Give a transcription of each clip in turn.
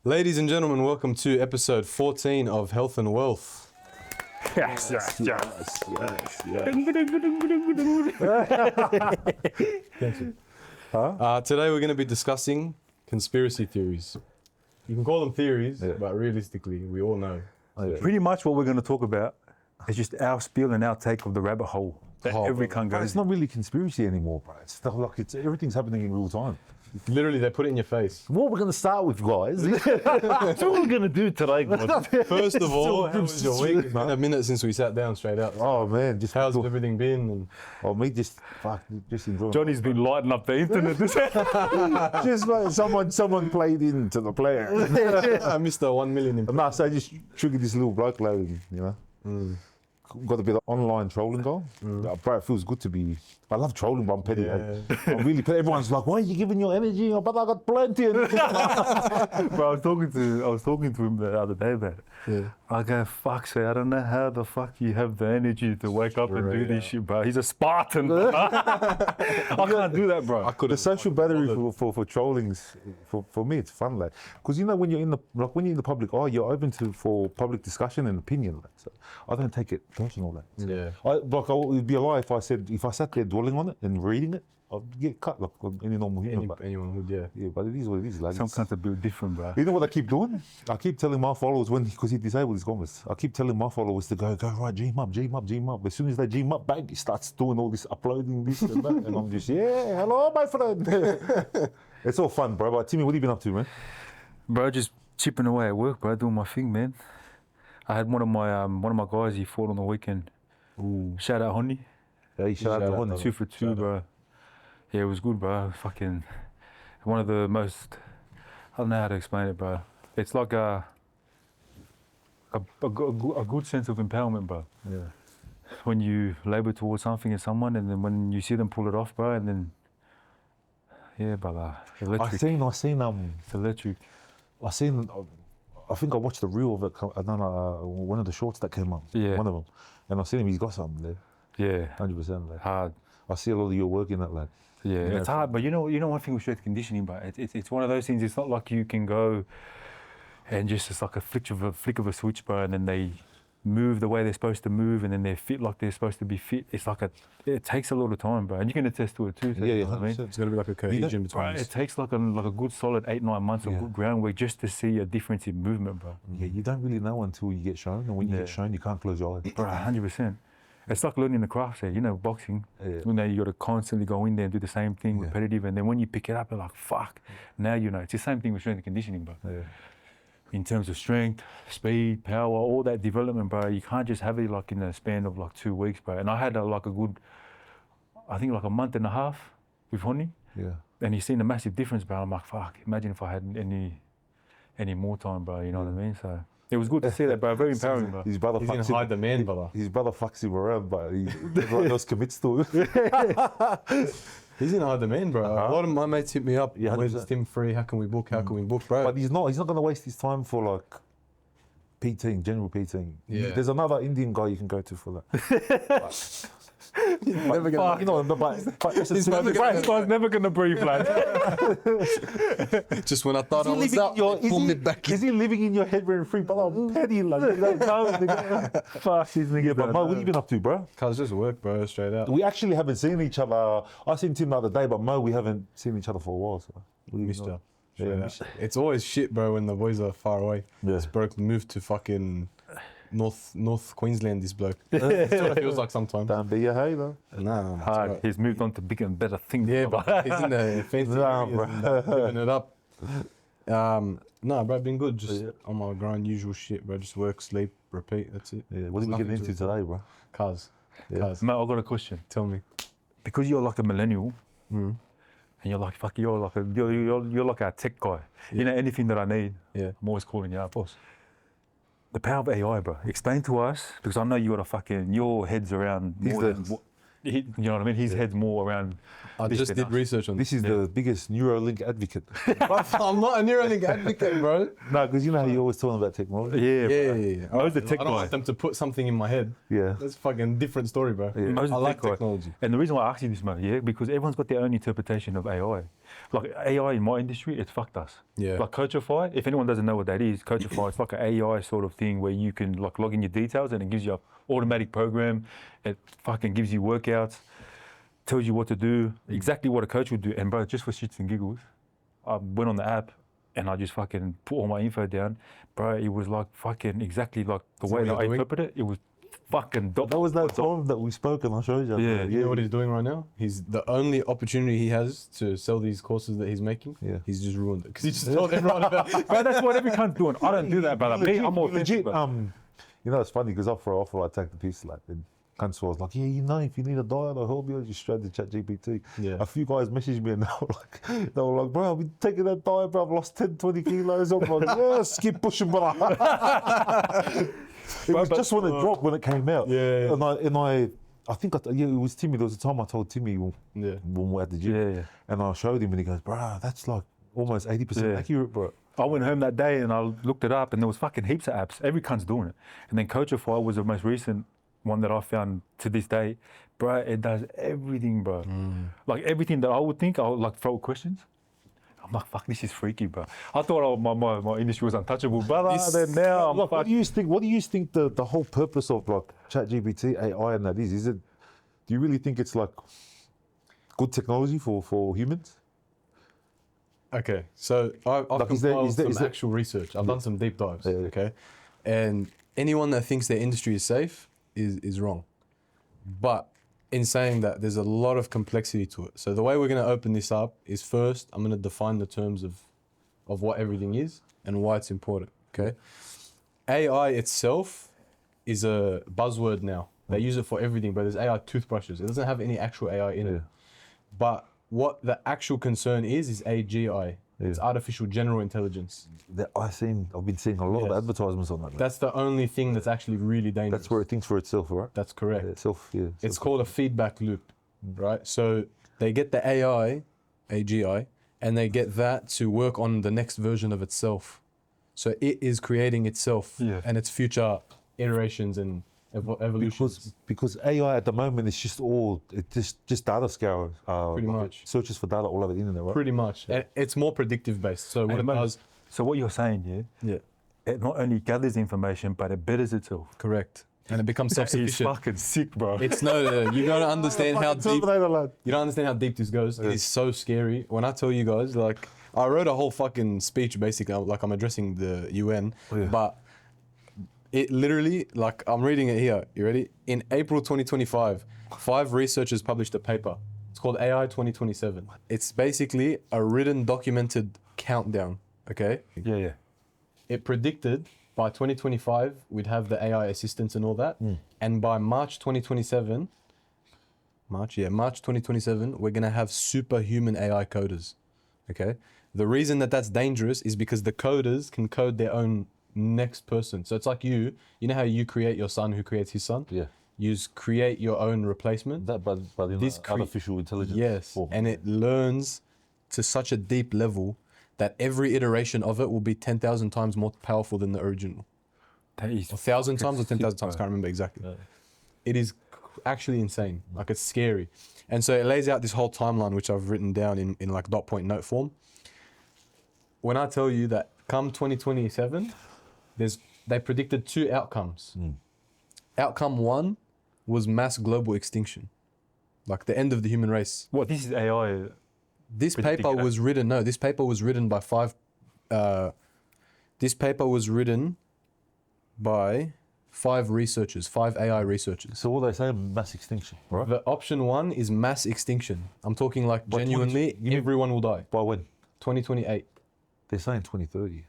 Ladies and gentlemen, welcome to episode 14 of Health and Wealth. Yes. Thank you. Today we're going to be discussing conspiracy theories. You can call them theories, but realistically, we all know. Pretty much what we're going to talk about is just our spiel and our take of the rabbit hole that every cunt But goes. it's not really conspiracy anymore, bro. It's stuff like everything's happening in real time. Literally, they put it in your face. What we're going to start with, guys. That's what we're going to do today, guys. First of all, how was your week? It's been a minute since we sat down straight out. Oh man, just How's everything been? And me just enjoying. Johnny's been lighting up the internet. Just like someone played into the player. I missed the 1 million. No, so I just triggered this little bloke loading, you know. Got a bit of online trolling going. Bro, it feels good to be. I love trolling, but I'm petty. I'm really petty. Everyone's like, "Why are you giving your energy?" But I got plenty. Bro, I was talking to him the other day about it. Yeah. I go, fuck, so I don't know how the fuck you have the energy to wake up and do this shit, bro. He's a Spartan. I can't do that, bro. The social battery for trollings, for me, it's fun, like, because you know when you're in the public eye, you're open for public discussion and opinion. Like, so I don't take it personal. Like, so Yeah. it'd be a lie if I sat there dwelling on it and reading it, I'd get cut like any normal human. Anyone would, yeah. Yeah, but it is what it is. Like, Some cunts are built different, bro. you know what I keep doing? I keep telling my followers because he disabled his comments. I keep telling my followers to go right, dream up. As soon as they dream up, bang, he starts doing all this, uploading this and that, and I'm just hello, my friend. It's all fun, bro. But Timmy, what have you been up to, man? Bro, just chipping away at work, bro, doing my thing, man. I had one of my guys, he fought on the weekend. Ooh. Shout out Honey. Yeah, shout out to Honey. 2 for 2, bro. Yeah, it was good, bro. Fucking one of the most, I don't know how to explain it, bro. It's like a good sense of empowerment, bro. Yeah. When you labour towards something in someone, and then when you see them pull it off, bro, and then, yeah, brother, electric. I think I watched the reel of it. I don't know, one of the shorts that came up. Yeah. One of them. And I seen him, he's got something there. Yeah. 100%. Like. Hard. I see a lot of your work in that, lad. Yeah, it's hard, but you know one thing with strength conditioning, but it's one of those things. It's not like you can go and just it's like a flick of a switch, bro, and then they move the way they're supposed to move, and then they're fit like they're supposed to be fit. It's like it takes a lot of time, bro, and you can attest to it too. So, Yeah, you know what I mean? It's got to be like a cohesion between us. It takes like a good solid 8-9 months of good groundwork just to see a difference in movement, bro. Yeah, you don't really know until you get shown, and when you get shown, you can't close your eyes. Bro, 100%. It's like learning the craft, you know, boxing. Yeah. You know, you got to constantly go in there and do the same thing, repetitive, and then when you pick it up, you're like, fuck. Now you know. It's the same thing with strength and conditioning, bro. Yeah. In terms of strength, speed, power, all that development, bro, you can't just have it like in the span of like 2 weeks, bro. And I had like a month and a half with Honey. Yeah. And he's seen a massive difference, bro. I'm like, fuck, imagine if I had any more time, bro, you know what I mean? So it was good to see that, bro. Very empowering, bro. His brother He's in fucks him. high demand, brother. His brother fucks him around, but everyone else commits to it. He's in high demand, bro. A lot of my mates hit me up. Yeah, When's Tim free? How can we book? How can we book, bro? But he's not going to waste his time for like PTing, general PTing. Yeah. There's another Indian guy you can go to for that. never gonna, you know, but This guy's never going to breathe, lad. just when I thought I was out, they pulled me back in. Is he living in your head rent free? But I'm petty, like, you don't know, nigga. Fuck, these niggas. But Mo, what have you been up to, bro? Cause just work, bro, straight out. We actually haven't seen each other. I seen Tim the other day, but Mo, we haven't seen each other for a while. So Missed you. Yeah, It's always shit, bro, when the boys are far away. Yeah. This bloke moved to fucking North Queensland, this bloke. That's what it feels like sometimes. Don't be a hater. Nah, Hard. He's moved on to bigger and better things. yeah, but he's in the fancy areas and living it up. No, bro, been good. Just on my grind, usual shit, bro. Just work, sleep, repeat. That's it. Yeah, what are we getting into today, bro? Cars. Yeah. Mate, I got a question. Tell me. Because you're like a millennial, and you're like, fuck, you're like a tech guy. You know, anything that I need, I'm always calling you up. Boss. The power of AI, bro. Explain to us, because I know you got a fucking, your head's around more than, you know what I mean? His head's more around. I just did research on this. Is the biggest Neuralink advocate. I'm not a Neuralink advocate, bro. No, because you know how you're always talking about technology. Yeah. I was the tech I don't guy. want them to put something in my head. Yeah. That's a fucking different story, bro. I was I the like tech guy. technology. And the reason why I asked you this, man, because everyone's got their own interpretation of AI. like AI in my industry, it's fucked us. Yeah. Like Coachify, if anyone doesn't know what that is, Coachify, it's like an AI sort of thing where you can like log in your details and it gives you an automatic program. It fucking gives you workouts, tells you what to do, exactly what a coach would do. And bro, just for shits and giggles, I went on the app and I just fucking put all my info down. Bro, it was like fucking exactly like the way that I interpret it. It was fucking dope. That was that time that we spoke and I showed you. Yeah. You know what he's doing right now? He's the only opportunity he has to sell these courses that he's making. Yeah. He's just ruined it because he just told everyone about it. Bro, that's what every cunt's doing. I don't do that, brother. Me, I'm more legit. authentic, You know, it's funny because after I take the piece, like the cunts was like, yeah, you know, if you need a diet or help you, just straight to ChatGPT. Yeah. A few guys messaged me and they were like, bro, I've been taking that diet, bro. I've lost 10, 20 kilos. I'm like, yes, keep pushing, bro. It was just when it dropped, when it came out. Yeah. And I think it was Timmy. There was a time I told Timmy when we were at the gym. Yeah. And I showed him and he goes, bro, that's like almost 80% accurate, bro. I went home that day and I looked it up and there was fucking heaps of apps. Every cunt's doing it. And then Coachify was the most recent one that I found to this day. Bro, it does everything, bro. Like everything that I would think, I would like throw questions. I'm like, fuck, this is freaky, bro. I thought my industry was untouchable, brother. Then now I'm like, what do you think the whole purpose of like ChatGPT, AI and that is? Do you really think it's like good technology for humans? Okay, so I've Like, compiled some actual research. I've done some deep dives, okay? And anyone that thinks their industry is safe is wrong. But in saying that, there's a lot of complexity to it. So the way we're going to open this up is first, I'm going to define the terms of what everything is and why it's important, okay? AI itself is a buzzword now. They use it for everything, but there's AI toothbrushes. It doesn't have any actual AI in it. But what the actual concern is AGI. It's artificial general intelligence. I've been seeing a lot of advertisements on that. That's the only thing that's actually really dangerous. That's where it thinks for itself, right? That's correct. It's called a feedback loop, right? So they get the AI, AGI, and they get that to work on the next version of itself. So it is creating itself and its future iterations and evolutions. Because AI at the moment is just data scour. Pretty much. Searches for data all over the internet, right? Pretty much. And it's more predictive based. So what it does. So what you're saying, it not only gathers information, but it betters itself. Correct. And it becomes self-sufficient. It's fucking sick, bro. It's you gotta understand how deep. You don't understand how deep this goes. It is so scary. When I tell you guys, like, I wrote a whole fucking speech basically, like I'm addressing the UN, but it literally, like, I'm reading it here. You ready? In April 2025, 5 researchers published a paper. It's called AI 2027. It's basically a written, documented countdown. Okay. Yeah. It predicted by 2025 we'd have the AI assistants and all that, and by March 2027, March 2027, we're gonna have superhuman AI coders. Okay. The reason that that's dangerous is because the coders can code their own next person. So it's like you know how you create your son who creates his son? Yeah. You create your own replacement. But in this artificial intelligence. Yes. Form. And it learns to such a deep level that every iteration of it will be 10,000 times more powerful than the original. That is 1,000 times or 10,000 times, can't remember exactly. Yeah. It is actually insane. Like, it's scary. And so it lays out this whole timeline, which I've written down in like dot point note form. When I tell you that come 2027, they predicted 2 outcomes. Outcome 1 was mass global extinction, like the end of the human race. What, this is AI? This paper was written, this paper was written by 5 researchers, 5 AI researchers. So what they say, mass extinction, right? The option 1 is mass extinction. I'm talking like genuinely, everyone will die. By when? 2028. They're saying 2030.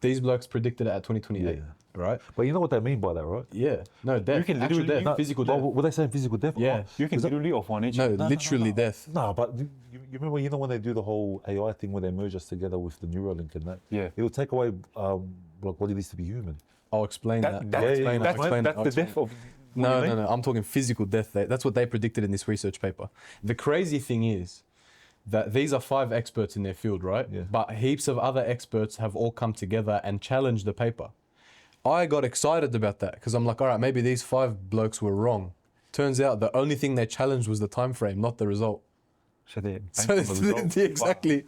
These blokes predicted it at 2028, right? But you know what they mean by that, right? Yeah. No, death. You can actual literally, death, physical death. Were they saying physical death? Yeah. You can literally or financially. No, literally death. No, but you remember, when they do the whole AI thing where they merge us together with the Neuralink and that? Yeah. It will take away like what it is to be human. I'll explain that. That's the death of... No. I'm talking physical death. That's what they predicted in this research paper. The crazy thing is that these are 5 experts in their field, right? Yeah. But heaps of other experts have all come together and challenged the paper. I got excited about that because I'm like, all right, maybe these 5 blokes were wrong. Turns out the only thing they challenged was the time frame, not the result. So they're So exactly.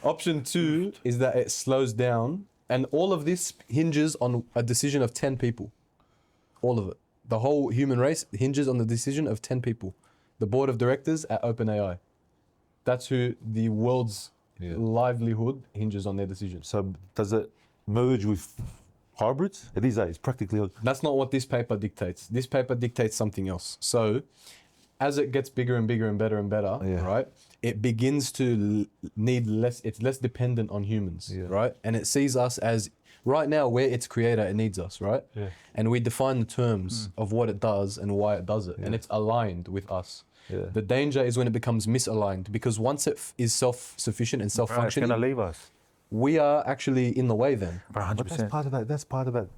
Option 2 is that it slows down, and all of this hinges on a decision of 10 people. All of it. The whole human race hinges on the decision of 10 people. The board of directors at OpenAI. That's who the world's livelihood hinges on their decision. So does it merge with hybrids? It is, it's practically... That's not what this paper dictates. This paper dictates something else. So as it gets bigger and bigger and better and better, right, it begins to need less, it's less dependent on humans, right? And it sees us as, right now, we're its creator, it needs us, right? Yeah. And we define the terms of what it does and why it does it, and it's aligned with us. Yeah. The danger is when it becomes misaligned, because once it is self-sufficient and self-functioning, it's going to leave us. We are actually in the way then. 100%. But that's part of that.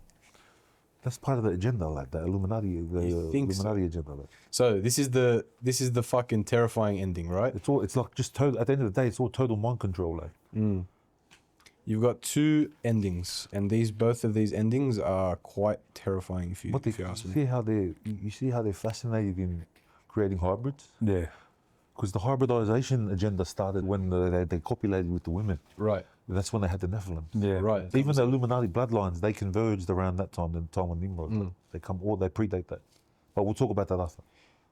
That's part of the agenda, like the Illuminati, Illuminati agenda. Like. So this is the fucking terrifying ending, right? It's like just total. At the end of the day, it's all total mind control, like. You've got 2 endings, and both of these endings are quite terrifying. If you ask me. You see how they're fascinated in creating hybrids? Yeah. Because the hybridization agenda started when they copulated with the women. Right. That's when they had the Nephilim. Yeah. Right. Even the Illuminati bloodlines, they converged around that time, the time of Nimrod. They predate that. But we'll talk about that after.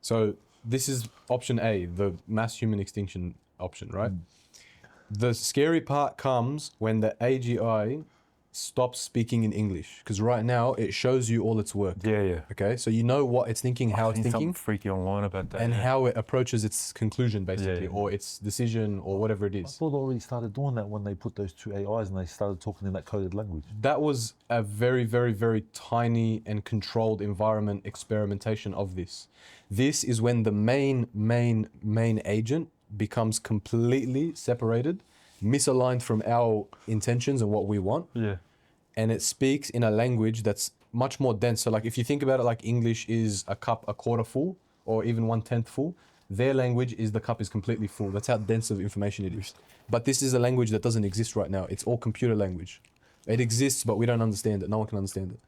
So this is option A, the mass human extinction option, right? The scary part comes when the AGI stops speaking in English, because right now it shows you all its work. Yeah. Okay, so you know what it's thinking, how it's thinking. Something freaky online about that. And how it approaches its conclusion, basically, or its decision, or whatever it is. I thought they already started doing that when they put those 2 AIs and they started talking in that coded language. That was a very, very, very tiny and controlled environment experimentation of this. This is when the main agent becomes completely separated, misaligned from our intentions and what we want. Yeah. And it speaks in a language that's much more dense. So like if you think about it, like English is a cup a quarter full or even 1/10 full, their language is the cup is completely full. That's how dense of information it is. But this is a language that doesn't exist right now. It's all computer language. It exists, but we don't understand it. No one can understand it.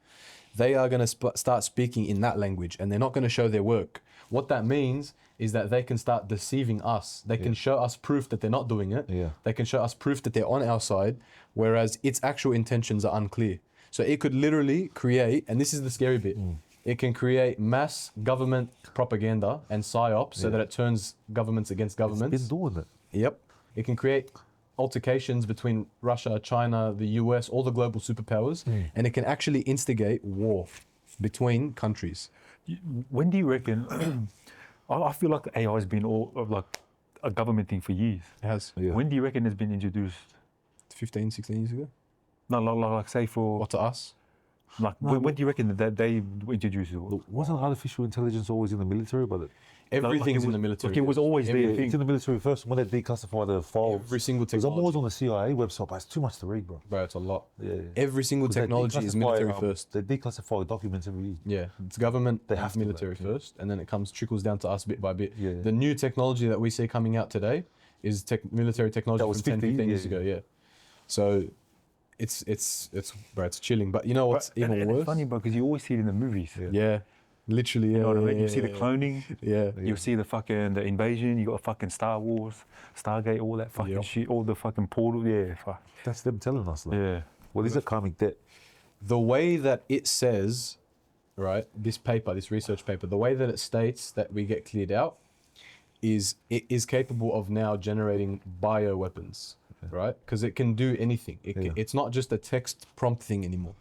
They are going to start speaking in that language, and they're not going to show their work. What that means is that they can start deceiving us. They can show us proof that they're not doing it. Yeah. They can show us proof that they're on our side, whereas its actual intentions are unclear. So it could literally create, and this is the scary bit, it can create mass government propaganda and psyops so that it turns governments against governments. It's been doing it. Yep. It can create altercations between Russia, China, the US, all the global superpowers, and it can actually instigate war between countries. When do you reckon? I feel like AI has been all like a government thing for years. It has. Yeah. When do you reckon it's been introduced? 15, 16 years ago? No, like say for... What, to us? Like, when do you reckon that they introduced it? Wasn't artificial intelligence always in the military? But everything's in the military. Like it was always there. It's in the military first. When they declassify the files. Every single technology. Because I'm always on the CIA website, but it's too much to read, bro. Bro, it's a lot. Yeah. Every single technology is military first. They declassify documents every year. Yeah, it's government, they have military first, and then it trickles down to us bit by bit. Yeah. The new technology that we see coming out today is military technology from 10, 15 years ago. Yeah. So it's chilling. But you know what's even worse? It's funny, bro, because you always see it in the movies. Yeah. Literally, you know what I mean? You see the cloning, you see the fucking invasion, you got fucking Star Wars, Stargate, all that fucking shit, all the fucking portal, fuck. That's them telling us, like. Yeah. What is it karmic debt? The way that it says, right, this research paper, the way that it states that we get cleared out is it is capable of now generating bioweapons, right? Because it can do anything. It's not just a text prompt thing anymore.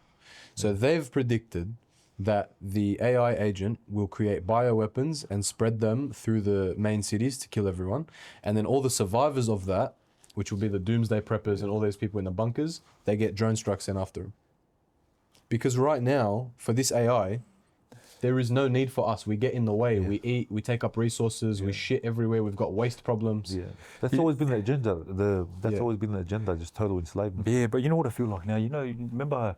So they've predicted that the AI agent will create bioweapons and spread them through the main cities to kill everyone. And then all the survivors of that, which will be the doomsday preppers and all those people in the bunkers, they get drone strikes in after them. Because right now, for this AI, there is no need for us. We get in the way. We eat, we take up resources, we shit everywhere, we've got waste problems. Yeah. That's always been the agenda. That's always been the agenda, just total enslavement. Yeah, but you know what I feel like now? You remember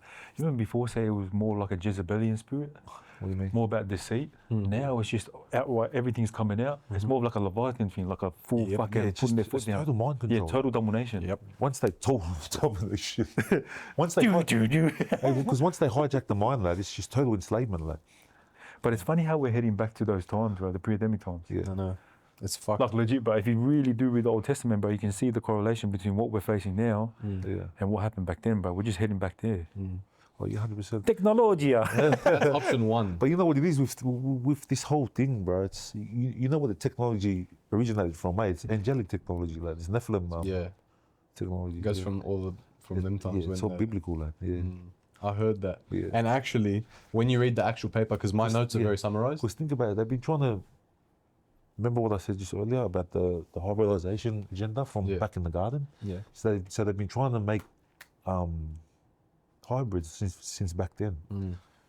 before, say it was more like a Jezebelian spirit? What do you mean? More about deceit. Now it's just outright, everything's coming out. It's more of like a Leviathan thing, like a full fucking putting their foot down. Total mind control. Yeah, total domination. Yep. Once they dominate shit. Because once they hijack the mind, lad, it's just total enslavement, lad. But it's funny how we're heading back to those times, right? The pre-Adamic times. Yeah, I know. It's fucked. Like legit, but if you really do read the Old Testament, bro, you can see the correlation between what we're facing now and what happened back then, bro. We're just heading back there. Oh, yeah, 100%. Technology. That's option one. But you know what it is with this whole thing, bro? It's you know where the technology originated from, mate? It's angelic technology, like it's Nephilim technology. It goes from them times. Yeah, it's all biblical, like. Yeah. I heard that. Yeah. And actually, when you read the actual paper, because my notes are very summarized. Because think about it, they've been trying to. Remember what I said just earlier about the hybridization agenda from back in the garden? Yeah. So they've been trying to make hybrids since back then.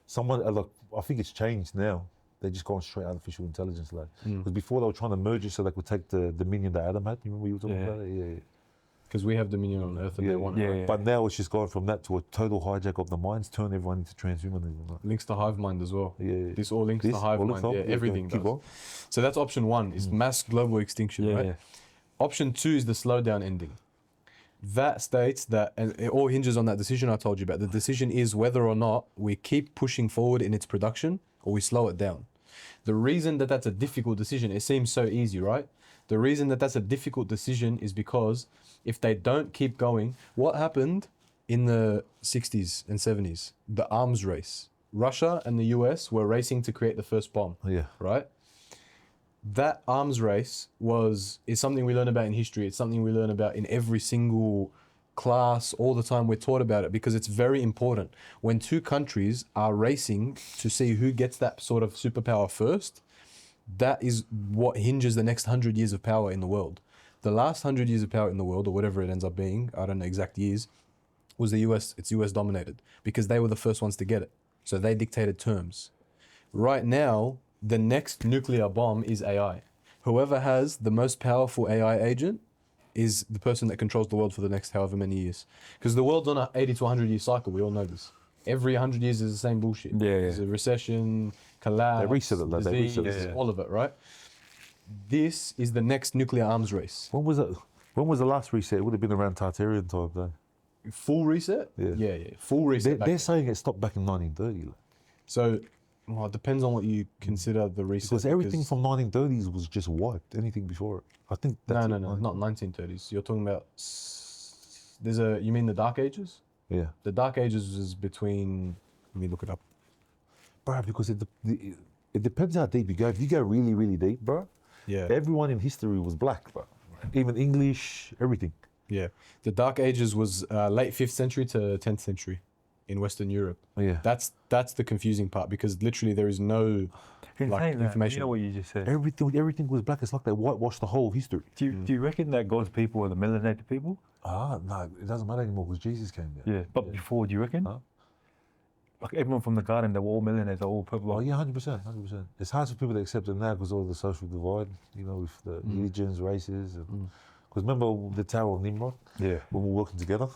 Someone, like, I think it's changed now. They're just going straight artificial intelligence, like. Because before they were trying to merge it so they could take the dominion that Adam had. You remember you were talking about it? Yeah. Because we have dominion on Earth and they want it. But now it's just gone from that to a total hijack of the minds, turn everyone into transhumanism. Like. Links to hive mind as well. Yeah. This all links to hive mind. Yeah, everything does. So that's option one, is mass global extinction, right? Option two is the slowdown ending. That states that, and it all hinges on that decision I told you about. The decision is whether or not we keep pushing forward in its production or we slow it down. The reason that that's a difficult decision, it seems so easy, right? The reason that that's a difficult decision is because if they don't keep going, what happened in the 60s and 70s? The arms race. Russia and the US were racing to create the first bomb, right? That arms race is something we learn about in history. It's something we learn about in every single class. All the time we're taught about it because it's very important. When two countries are racing to see who gets that sort of superpower first, that is what hinges the next 100 years of power in the world. The last 100 years of power in the world, or whatever it ends up being, I don't know exact years, was the US. It's US dominated because they were the first ones to get it. So they dictated terms. Right now, the next nuclear bomb is AI. Whoever has the most powerful AI agent is the person that controls the world for the next however many years. Because the world's on an 80 to 100 year cycle. We all know this. Every 100 years is the same bullshit. There's a recession, collapse, they reset it, disease, all of it, right? This is the next nuclear arms race. When was it? When was the last reset? It would have been around Tartarian time, though. Full reset? Yeah. Full reset. They're saying it stopped back in 1930. Like. So, well, it depends on what you consider the reset. Because everything from 1930s was just wiped. Anything before it, I think. That's no, not 1930s. You're talking about. You mean the Dark Ages? Yeah. The Dark Ages was between. Let me look it up. Bro, because it depends how deep you go. If you go really, really deep, bro. Yeah. Everyone in history was black, bro. Even English, everything. Yeah. The Dark Ages was late 5th century to 10th century in Western Europe. Yeah. That's the confusing part because literally there is no information. You know what you just said? Everything was black. It's like they whitewashed the whole history. Do you reckon that God's people are the melanated people? No, it doesn't matter anymore because Jesus came there. Yeah, but before, do you reckon? Like everyone from the garden, they were all melanated, all purple. Oh yeah, 100%. It's hard for people to accept it now because of the social divide, you know, with the religions, races. Because remember the Tower of Nimrod? Yeah. When we were working together,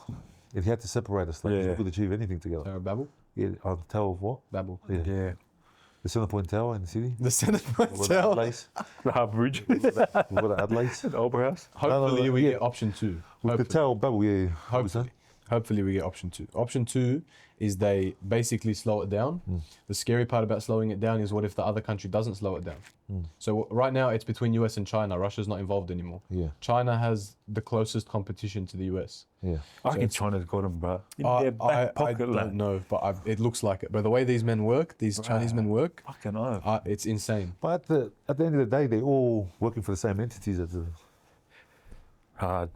it had to separate us. Like we could achieve anything together. Tower of Babel? Yeah, on the Tower of what? Babel. Yeah. The Centre Point Tower in the city. The Centre Point Tower. The Harbour Bridge. We've got the Adelaide. The Opera House. Hopefully we get option 2. With the Tower of Babel, yeah. Hopefully we get option 2. Option 2 is they basically slow it down. The scary part about slowing it down is what if the other country doesn't slow it down? So right now it's between US and China. Russia's not involved anymore. Yeah. China has the closest competition to the US. Yeah. I think China's got them, bro. In their back pocket, I don't know, but it looks like it. But the way these men work, Chinese men work, fucking hell. It's insane. But at the end of the day, they're all working for the same entities. Hard.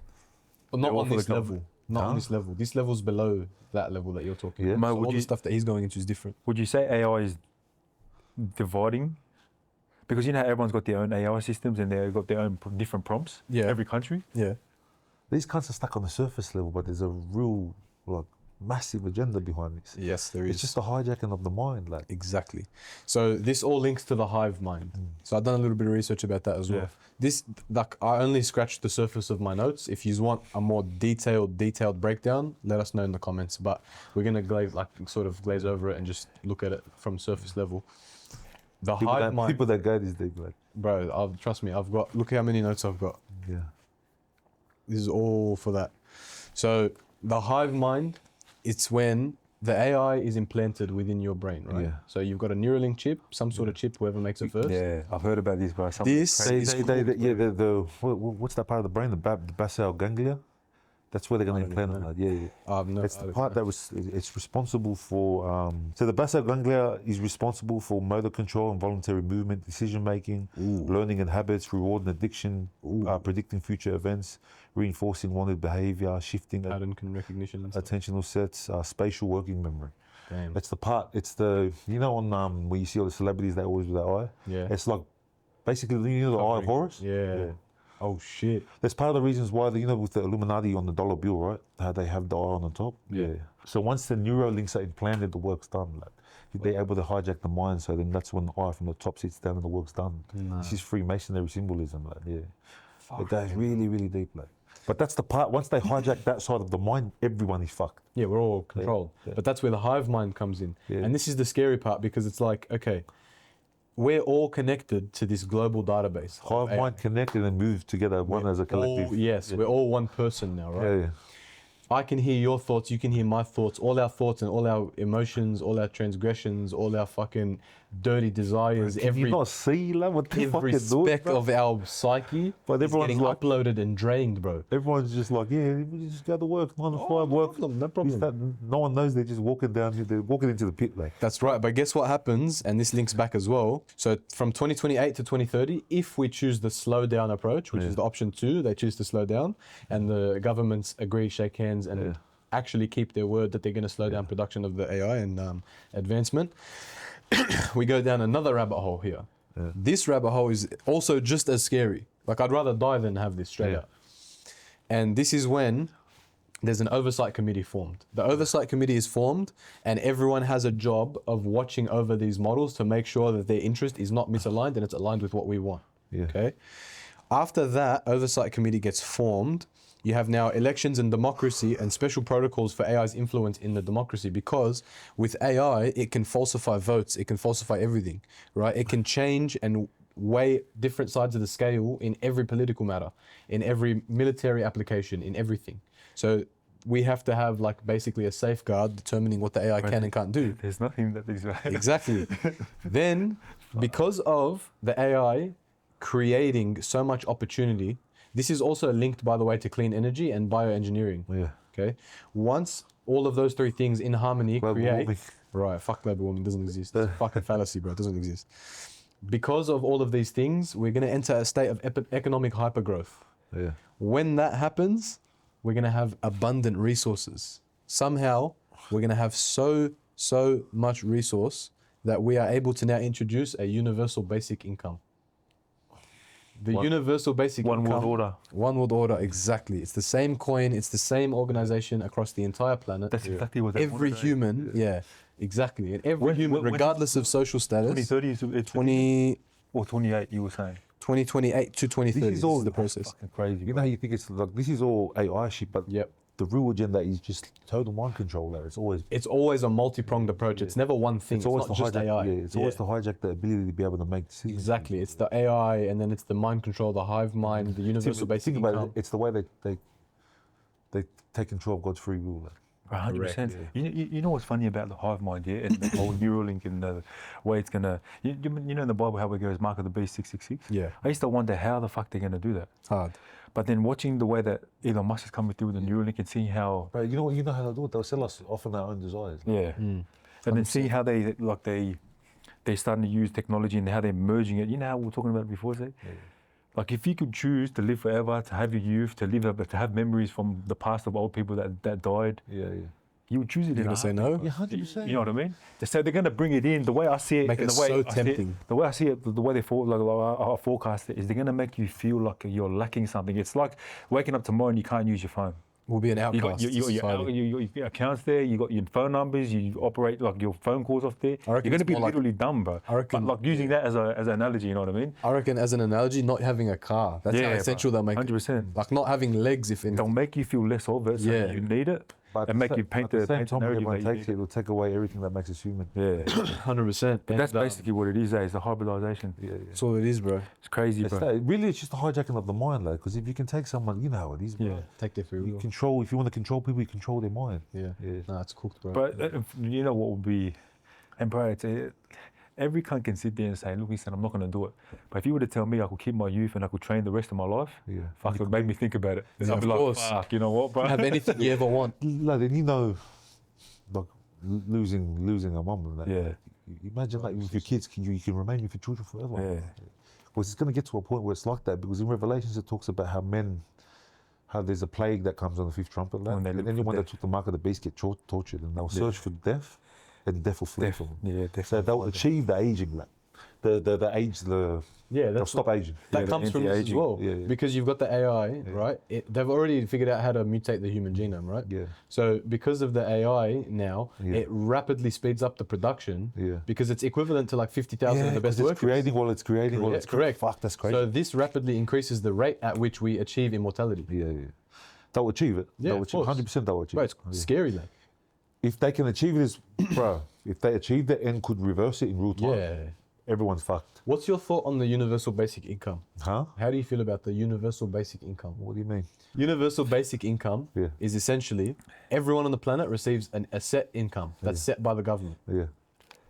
But not on this level. Not on this level. This level's below that level that you're talking about. So all the stuff that he's going into is different. Would you say AI is dividing? Because you know how everyone's got their own AI systems and they've got their own different prompts. Yeah. Every country. Yeah. These cunts are stuck on the surface level, but there's a real, massive agenda behind this. Yes, there is. It's just a hijacking of the mind, like. Exactly. So this all links to the hive mind. So I've done a little bit of research about that as well. This, I only scratched the surface of my notes. If you want a more detailed breakdown, let us know in the comments. But we're gonna glaze over it and just look at it from surface level. The hive mind. People that go this deep, like. Bro, trust me. Look how many notes I've got. Yeah. This is all for that. So the hive mind, it's when the AI is implanted within your brain, right? Yeah. So you've got a Neuralink chip, some sort of chip, whoever makes it first. Yeah, I've heard about this, bro. This is what's that part of the brain? The basal ganglia. That's where they're going to implant it. Like, yeah. It's the part it's responsible for. So the basal ganglia is responsible for motor control and voluntary movement, decision making, learning and habits, reward and addiction, predicting future events, reinforcing wanted behavior, shifting pattern recognition, attentional sets, spatial working memory. Damn. That's the part. It's the on where you see all the celebrities, they always with that eye. Yeah. It's like basically the eye of Horus. Yeah. Oh shit. That's part of the reasons why with the Illuminati on the dollar bill, right? How they have the eye on the top. Yeah. So once the Neuralinks are implanted, the work's done. Like they're able to hijack the mind. So then that's when the eye from the top sits down and the work's done. This is Freemasonry symbolism. Like it goes really, really deep. Like. But that's the part. Once they hijack that side of the mind, everyone is fucked. Yeah, we're all controlled. Yeah. But that's where the hive mind comes in. Yeah. And this is the scary part because it's like, okay, we're all connected to this global database. Hive mind connected and moved together, one as a collective. We're all one person now, right? Yeah. I can hear your thoughts, you can hear my thoughts, all our thoughts and all our emotions, all our transgressions, all our fucking dirty desires. Can you not see, love? What the fuck is doing, speck of our psyche is getting uploaded and drained, bro. Everyone's just like, we just go to work, 9 to 5 work. No problem. No one knows they're just walking down here, they're walking into the pit. Like. That's right, but guess what happens? And this links back as well. So from 2028 to 2030, if we choose the slow down approach, which is the option 2, they choose to slow down, and the governments agree, shake hands, and actually keep their word that they're going to slow down production of the AI and advancement. We go down another rabbit hole here. Yeah. This rabbit hole is also just as scary. Like I'd rather die than have this straight up. And this is when there's an oversight committee formed. The oversight committee is formed and everyone has a job of watching over these models to make sure that their interest is not misaligned and it's aligned with what we want. Yeah. Okay. After that oversight committee gets formed, you have now elections and democracy and special protocols for AI's influence in the democracy, because with AI, it can falsify votes, it can falsify everything, right? It can change and weigh different sides of the scale in every political matter, in every military application, in everything. So we have to have like basically a safeguard determining what the AI can and can't do. There's nothing that is right. Exactly. Then, because of the AI creating so much opportunity, this is also linked, by the way, to clean energy and bioengineering. Yeah. Okay. Once all of those 3 things in harmony create. Right. Fuck global warming doesn't exist. It's a fucking fallacy, bro. It doesn't exist. Because of all of these things, we're going to enter a state of economic hypergrowth. Yeah. When that happens, we're going to have abundant resources. Somehow, we're going to have so much resource that we are able to now introduce a universal basic income. Universal basic income. One world order. One world order, exactly. It's the same coin, it's the same organization across the entire planet. That's exactly what they every human, exactly. And every human, regardless of social status. 2030 is 20 or 28, you were saying. 2028 to 2030 this is all the process. Fucking crazy. You know how you think it's like, this is all AI shit, but the real agenda is just total mind control there. It's always a multi-pronged approach. It's never one thing. It's always not just AI. It's always to hijack the ability to be able to make decisions. Exactly. It's the AI, and then it's the mind control, the hive mind, the universal basic income. It's the way they take control of God's free will. 100%. You know what's funny about the hive mind, and the whole Neuralink and the way it's gonna. You know in the Bible how it goes, Mark of the Beast 666. Yeah. I used to wonder how the fuck they're gonna do that. Hard. But then watching the way that Elon Musk is coming through with the Neuralink and seeing how. But you know how they do it. They'll sell us often our own desires. Yeah. And then seeing how they're starting to use technology and how they're merging it. You know how we were talking about it before, say. Yeah. Like if you could choose to live forever, to have your youth, to have memories from the past of old people that died. Yeah. You would choose it. You're gonna say no? Yeah, 100%. You know what I mean? So they're gonna bring it in. The way I see it, make it so tempting. The way I see it, the way they forecast it is they're gonna make you feel like you're lacking something. It's like waking up tomorrow and you can't use your phone. We'll be an outcast. You got your accounts there. You got your phone numbers. You operate like your phone calls off there. You're going to be literally dumb, bro. I reckon, but like using that as an analogy, you know what I mean? I reckon as an analogy, not having a car. That's how essential they'll make 100%. Like not having legs, if anything. They'll make you feel less of it, so you need it. But and make you paint the same time narrative everyone that you takes it, it'll take away everything that makes us human. Yeah. 100%. But that's basically what it is, it's the hybridization. Yeah, That's all it is, bro. It's crazy, bro. Really, it's just the hijacking of the mind, like. Because if you can take someone, you know how it is, bro. Yeah. Take their free will. Control. If you want to control people, you control their mind. Yeah. Yeah. Nah, it's cooked, bro. But you know what would be, and bro, every cunt can sit there and say, look, he said, I'm not going to do it. But if you were to tell me I could keep my youth and I could train the rest of my life, fuck, it would make me think about it. Then Yeah, I'd be of like, course. fuck, you know what, bro? Have anything you ever want. Like, then you know, like losing a mum and that. Yeah. Imagine like with your kids, you can remain with your children forever. Yeah. Because it's going to get to a point where it's like that. Because in Revelations it talks about how there's a plague that comes on the fifth trumpet, like, When they and look for anyone that death. took the mark of the beast get tortured, and they'll search for death, and death will flee from them. Yeah, definitely. So they'll achieve the aging, like the age, they'll stop aging. That the comes from this as anti-aging. well. Yeah, yeah. Because you've got the AI, right? They've already figured out how to mutate the human genome, right? Yeah. So because of the AI now, Yeah. it rapidly speeds up the production. Yeah. Because it's equivalent to like 50,000 of the best it's workers. creating while it's creating while it's Correct. Fuck, that's crazy. So this rapidly increases the rate at which we achieve immortality. yeah. They'll achieve it. Yeah, they'll of achieve course. 100%. They'll achieve Bro, it. it's scary, man. If they can achieve this, bro, if they achieve that and could reverse it in real time, Yeah. everyone's fucked. What's your thought on the universal basic income? Huh? How do you feel about the universal basic income? What do you mean? Universal basic income Yeah. is essentially everyone on the planet receives a set income that's set by the government. Yeah.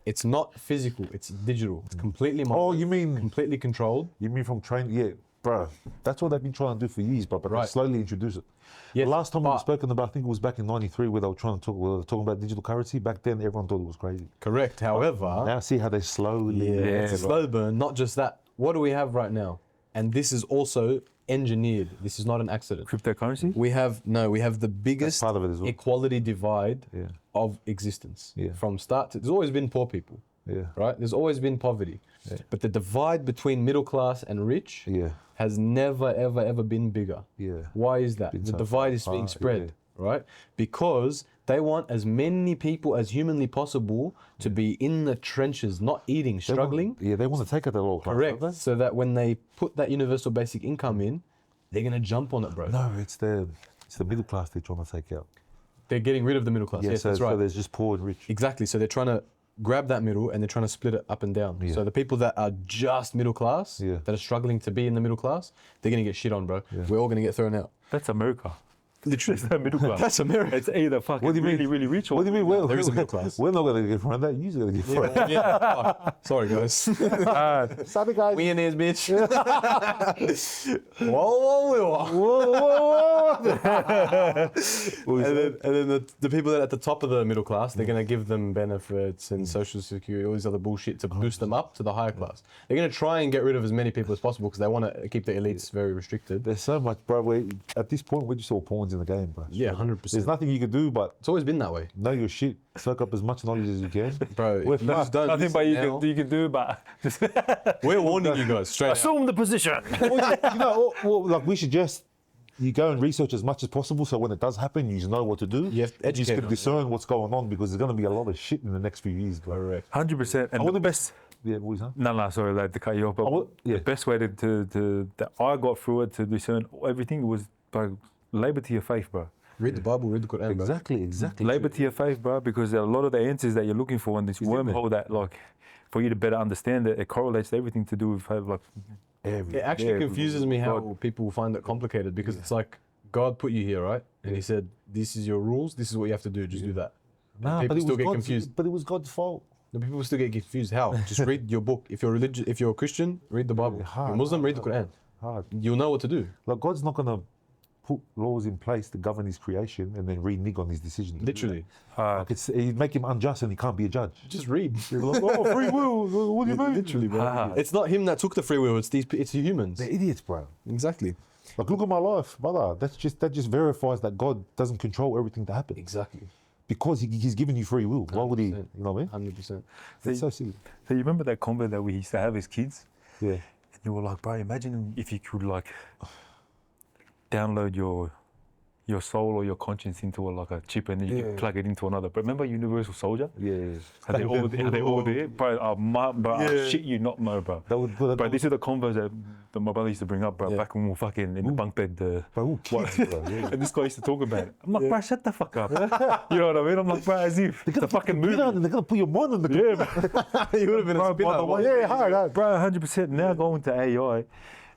It's not physical, it's digital. It's completely Oh, monitored, you mean completely controlled. from training? Yeah, bro. That's what they've been trying to do for years, bro. But they Right. slowly introduce it. Yes, The last time we were but- spoken about, I think it was back in '93, where they were talking about digital currency. Back then, everyone thought it was crazy. Correct. However, Now see how they slowly. it's a slow burn. Not just that. What do we have right now? And this is also engineered. This is not an accident. Cryptocurrency? We have the biggest part of it as well. equality divide Yeah. of existence. Yeah. From start to, there's always been poor people, Yeah. right? There's always been poverty. Yeah. But the divide between middle class and rich Yeah. has never, ever been bigger. Yeah. Why is that? Been The so divide far is being apart, spread, right? Because they want as many people as humanly possible to be in the trenches, not eating, struggling. They want to take out the lower class. Correct. don't they? So that when they put that universal basic income in, they're gonna jump on it, bro. No, it's the middle class they're trying to take out. They're getting rid of the middle class. Yeah, Yes, so, that's right. so there's just poor and rich. Exactly. So they're trying to grab that middle and they're trying to split it up and down. Yeah. So the people that are just middle class, Yeah. that are struggling to be in the middle class, they're gonna get shit on, bro. We're all gonna get thrown out. That's America. Literally. It's the middle class. That's America. It's either fucking What do you mean? really, really rich or... What do you mean? There is a middle class. We're not going to get from that. You're going to get from that. Yeah. Fuck. Sorry, guys. Sorry, guys. We in this bitch. whoa. And then the people that are at the top of the middle class, they're going to give them benefits and social security, all these other bullshit to boost them up to the higher class. They're going to try and get rid of as many people as possible because they want to keep the elites very restricted. There's so much, bro. At this point, we're just all pawns in the game, bro. Yeah, 100%. There's nothing you can do but It's always been that way. know your shit, soak up as much knowledge as you can. Bro, We're you just fucked. don't Nothing but listen now. you can do, but just We're warning you guys straight up. assume the position. Like we should just you go and research as much as possible, so when it does happen, you just know what to do. You have to You just educate can on it. discern what's going on because there's going to be a lot of shit in the next few years, bro. Correct. 100%. And want the the best... Yeah, what was that? No, sorry, like, to cut you off. But yeah. the best way that I got through it to discern everything was by labor to your faith, bro. Read the Bible, read the Quran, bro. Exactly. Labor to your faith, bro, because a lot of the answers that you're looking for in this wormhole that, like, for you to better understand it, it correlates to everything to do with, like... It actually confuses me how people find it complicated because it's like God put you here, right? And He said, "This is your rules. This is what you have to do. Just do that." Nah, people but it still was get God's, confused. But it was God's fault. The people still get confused. How? Just read your book. If you're religious, if you're a Christian, read the Bible. Hard, You're Muslim, read the hard. Quran. Hard. You'll know what to do. Like God's not going to put laws in place to govern His creation and then renege on His decisions. Literally, Like He'd make him unjust and he can't be a judge. just read. Like, oh, free will. What do you mean? Literally, bro. It's not Him that took the free will. It's the humans. They're idiots, bro. Exactly. Like, look at my life, brother. That just verifies that God doesn't control everything that happens Exactly. because He's given you free will. Why would He? 100%. You know what I mean? 100%. It's so silly. So you remember that convo that we used to have as kids? Yeah. And you were like, bro, imagine if you could, like, download your your soul or your conscience into like a chip and then you can plug it into another. But remember Universal Soldier? Yeah. How they all there? Bro, I shit you not, no, bro. But these are the convos that my brother used to bring up, bro, back when we were fucking in the bunk bed. And this guy used to talk about it. I'm like, bro, shut the fuck up. You know what I mean? I'm like, bro, as if it's a fucking movie. They're going to put your mind on the You would have been a spinner. Yeah, hard. Bro, 100%. Now going to AI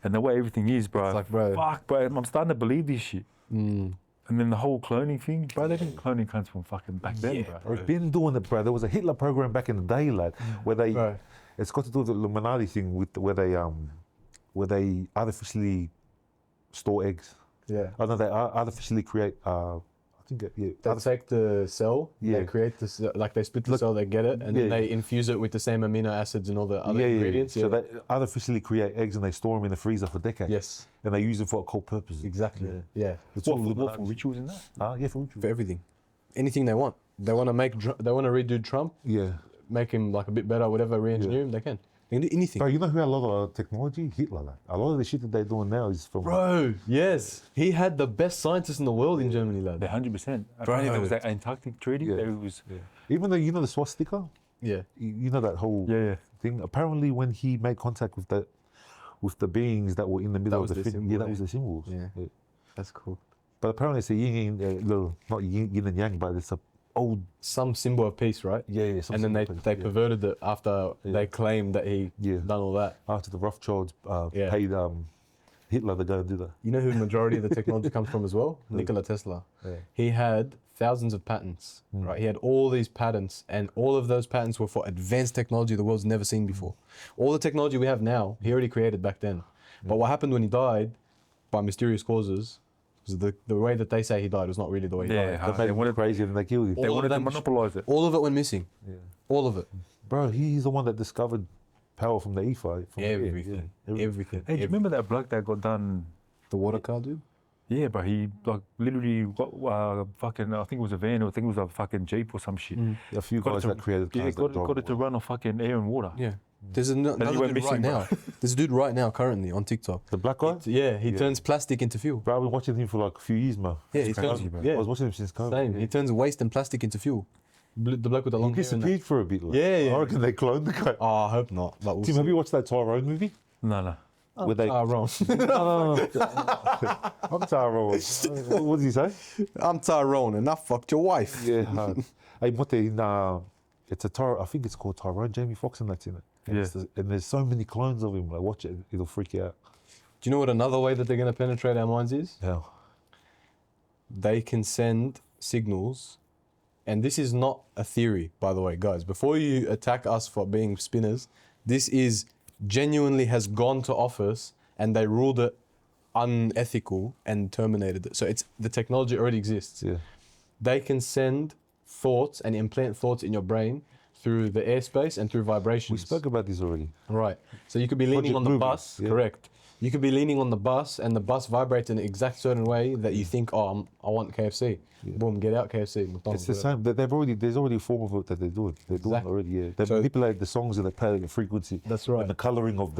and the way everything is, bro. It's like, bro. Fuck, bro, I'm starting to believe this shit. And then the whole cloning thing, bro, they think cloning comes from fucking back then, bro. I've been doing it, bro. There was a Hitler program back in the day, lad, where they, it's got to do with the Illuminati thing, where they artificially store eggs. Yeah. I know they artificially create, They take the cell, they create this, like they split the cell, they get it, and then they infuse it with the same amino acids and all the other ingredients. So they artificially create eggs and they store them in the freezer for decades. Yes. And they use them for occult purposes. Exactly. Yeah. What for rituals in that? Yeah, for rituals. For everything. Anything they want. They want to redo Trump. Yeah. Make him like a bit better, whatever, re-engineer him, they can. They can do anything. Bro, you know who had a lot of technology? Hitler. Like. A lot of the shit that they're doing now is from... Bro, yes. He had the best scientists in the world in Germany, lad. 100%. Apparently there was that Antarctic treaty. There was... Even though, you know the swastika? Yeah. You know that whole thing? Apparently when he made contact with the beings that were in the middle of the thing, that was the symbols. Yeah. That's cool. But apparently it's a yin and not yin and yang, but it's a old... Some symbol of peace, right? Yeah. And then they perverted it after they claimed that he done all that. After the Rothschilds paid Hitler to go and do that. You know who the majority of the technology comes from as well? Nikola Tesla. Yeah. He had thousands of patents, right? He had all these patents, and all of those patents were for advanced technology the world's never seen before. All the technology we have now, he already created back then. But what happened when he died, by mysterious causes, the way that they say he died was not really the way he died. They wanted crazy and they killed him. They wanted to monopolize it. All of it went missing. Yeah. All of it. Bro, he's the one that discovered power from the ether. Everything. Everything. Hey, do you remember that bloke that got done? The water car dude? Yeah, but he like literally got fucking, I think it was a van, or I think it was a fucking Jeep or some shit. A few guys that created cars got it to run on fucking air and water. Yeah. There's another dude right now. There's a dude right now currently on TikTok. The black guy? He turns plastic into fuel. Bro, I've been watching him for like a few years, man. Yeah, he turns, I was watching him since COVID. Same. He turns waste and plastic into fuel. The bloke with the long hair. He disappeared for a bit. Like. Yeah. I reckon they cloned the guy. Oh, I hope not. But Tim, have you watched that Tyrone movie? No. Where they... Tyrone. No. I'm Tyrone. What did he say? I'm Tyrone and I fucked your wife. Yeah. Hey, what they it's a I think it's called Tyrone, Jamie Foxx, and that's in it. And there's so many clones of him. Like, watch it, it'll freak you out. Do you know what another way that they're going to penetrate our minds is? Yeah. They can send signals, and this is not a theory, by the way, guys. Before you attack us for being spinners, this is genuinely has gone to office and they ruled it unethical and terminated it. So it's the technology already exists. Yeah. They can send thoughts and implant thoughts in your brain through the airspace and through vibrations. We spoke about this already. Right. So you could be leaning on the bus, correct. You could be leaning on the bus and the bus vibrates in an exact certain way that you think, I want KFC. Boom, get out KFC. McDonald's, it's the same. There's already a form of it that they're doing. They're doing it already, They manipulate the songs and they play the frequency. That's right. And the colouring of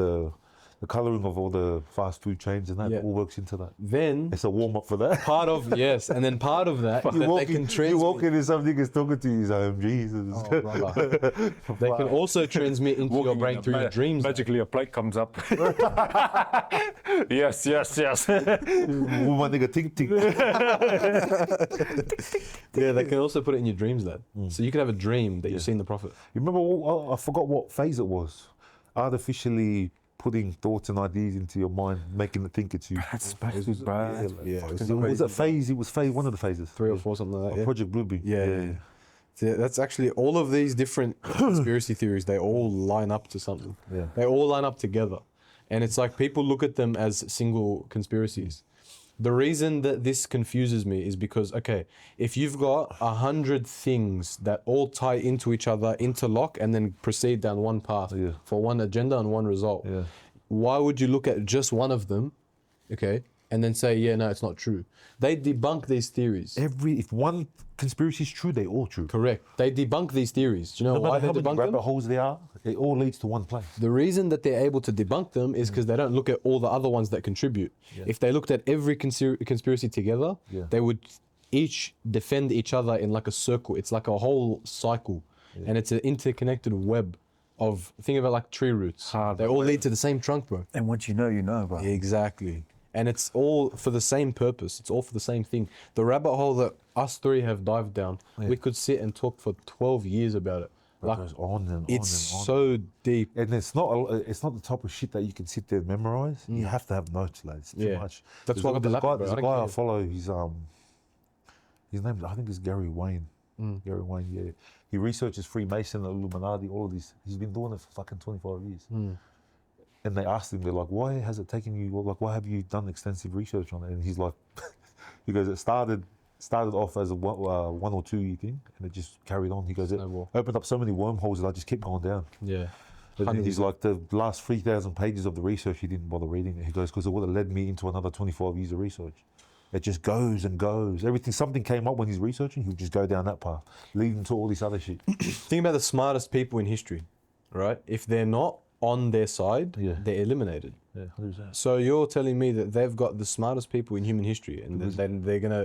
all the fast food chains and that all works into that. Then it's a warm up for that. Part of and then part of that they can transmit. You walk in and some niggas talking to you, he's like, Jesus. Oh, brother. They can also transmit into your brain through your dreams. Magically, a plate comes up. Yes. One nigga tink. Yeah, they can also put it in your dreams, lad. So you could have a dream that you've seen the Prophet. You remember? I forgot what phase it was. Artificially putting thoughts and ideas into your mind, making it think it's you. That's spacey, bro. Was it phase? It was phase, one of the phases. 3 or 4, something like that. Project Bluebeam. Yeah. So that's actually all of these different conspiracy theories. They all line up to something. Yeah. They all line up together, and it's like people look at them as single conspiracies. The reason that this confuses me is because, if you've got 100 things that all tie into each other, interlock, and then proceed down one path for one agenda and one result, why would you look at just one of them, and then say, no, it's not true? They debunk these theories. If one conspiracy is true, they're all true. Correct. They debunk these theories. Do you know why they debunk them? Rabbit holes they are. It all leads to one place. The reason that they're able to debunk them is because they don't look at all the other ones that contribute. Yeah. If they looked at every conspiracy together, they would each defend each other in like a circle. It's like a whole cycle, and it's an interconnected web of, think of it like tree roots. They all lead to the same trunk, bro. And once you know, bro. Exactly. And it's all for the same purpose. It's all for the same thing. The rabbit hole that us three have dived down, we could sit and talk for 12 years about it. Like, it goes on and on it's and on. so deep. And it's not the type of shit that you can sit there and memorize. You have to have notes, lads. It's too much. That's why I got the laptop, There's a guy I follow. His name, I think, is Gary Wayne. Gary Wayne, yeah. He researches Freemason, Illuminati, all of this. He's been doing it for fucking 25 years. And they asked him, they're like, why has it taken you, like, why have you done extensive research on it? And he's like, he goes, it started off as a 1 or 2 year thing, and it just carried on. He goes, it opened up so many wormholes that I just kept going down. Yeah. And he's like, the last 3,000 pages of the research, he didn't bother reading it. He goes, because it would have led me into another 25 years of research. It just goes and goes. Something came up when he's researching, he'll just go down that path, leading to all this other shit. Think about the smartest people in history, right? If they're not on their side, they're eliminated. Yeah, 100%. So you're telling me that they've got the smartest people in human history, and then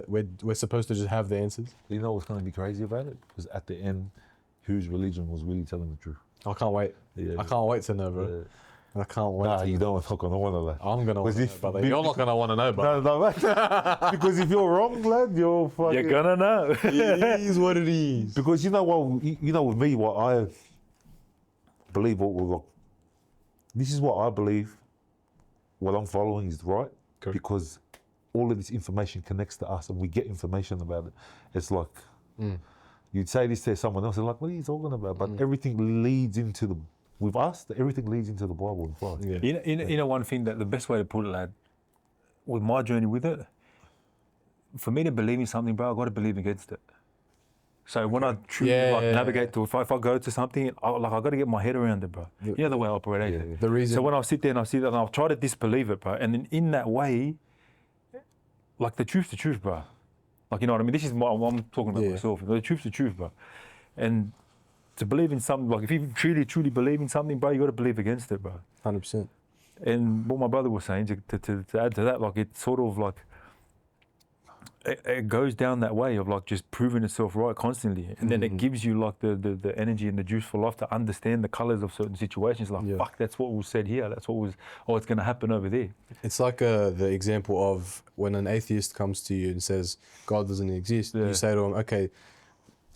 we're supposed to just have the answers? You know what's going to be crazy about it? Because at the end, whose religion was really telling the truth? I can't wait. I can't wait to know, bro. I can't wait. Nah, you don't. I'm not going to want to know that. I'm going to want to know, brother. You're not going to want to know, brother. No, mate. Because if you're wrong, lad, you're fucking... You're going to know. It is what it is. Because you know what, with me, what I believe, this is what I believe, what I'm following is right. Correct. Because all of this information connects to us and we get information about it. It's like, you'd say this to someone else, they're like, what are you talking about? But everything leads into everything leads into the Bible and Christ. Yeah. You know one thing, that the best way to put it, lad, with my journey with it, for me to believe in something, bro, I've got to believe against it. So when I truly navigate to, if I go to something, I've got to get my head around it, bro. You know the way I operate. The reason. So when I sit there and I'll try to disbelieve it, bro, and then in that way, like the truth's the truth, bro. Like, you know what I mean? This is what I'm talking about myself. The truth's the truth, bro. And to believe in something, like if you truly believe in something, bro, you got to believe against it, bro. 100%. And what my brother was saying, to add to that, like it's sort of like, it goes down that way of like just proving itself right constantly, and then it gives you like the energy and the juice for life to understand the colors of certain situations. Like fuck, that's what was said here. That's what was. Oh, it's going to happen over there. It's like the example of when an atheist comes to you and says God doesn't exist. You say to him, okay,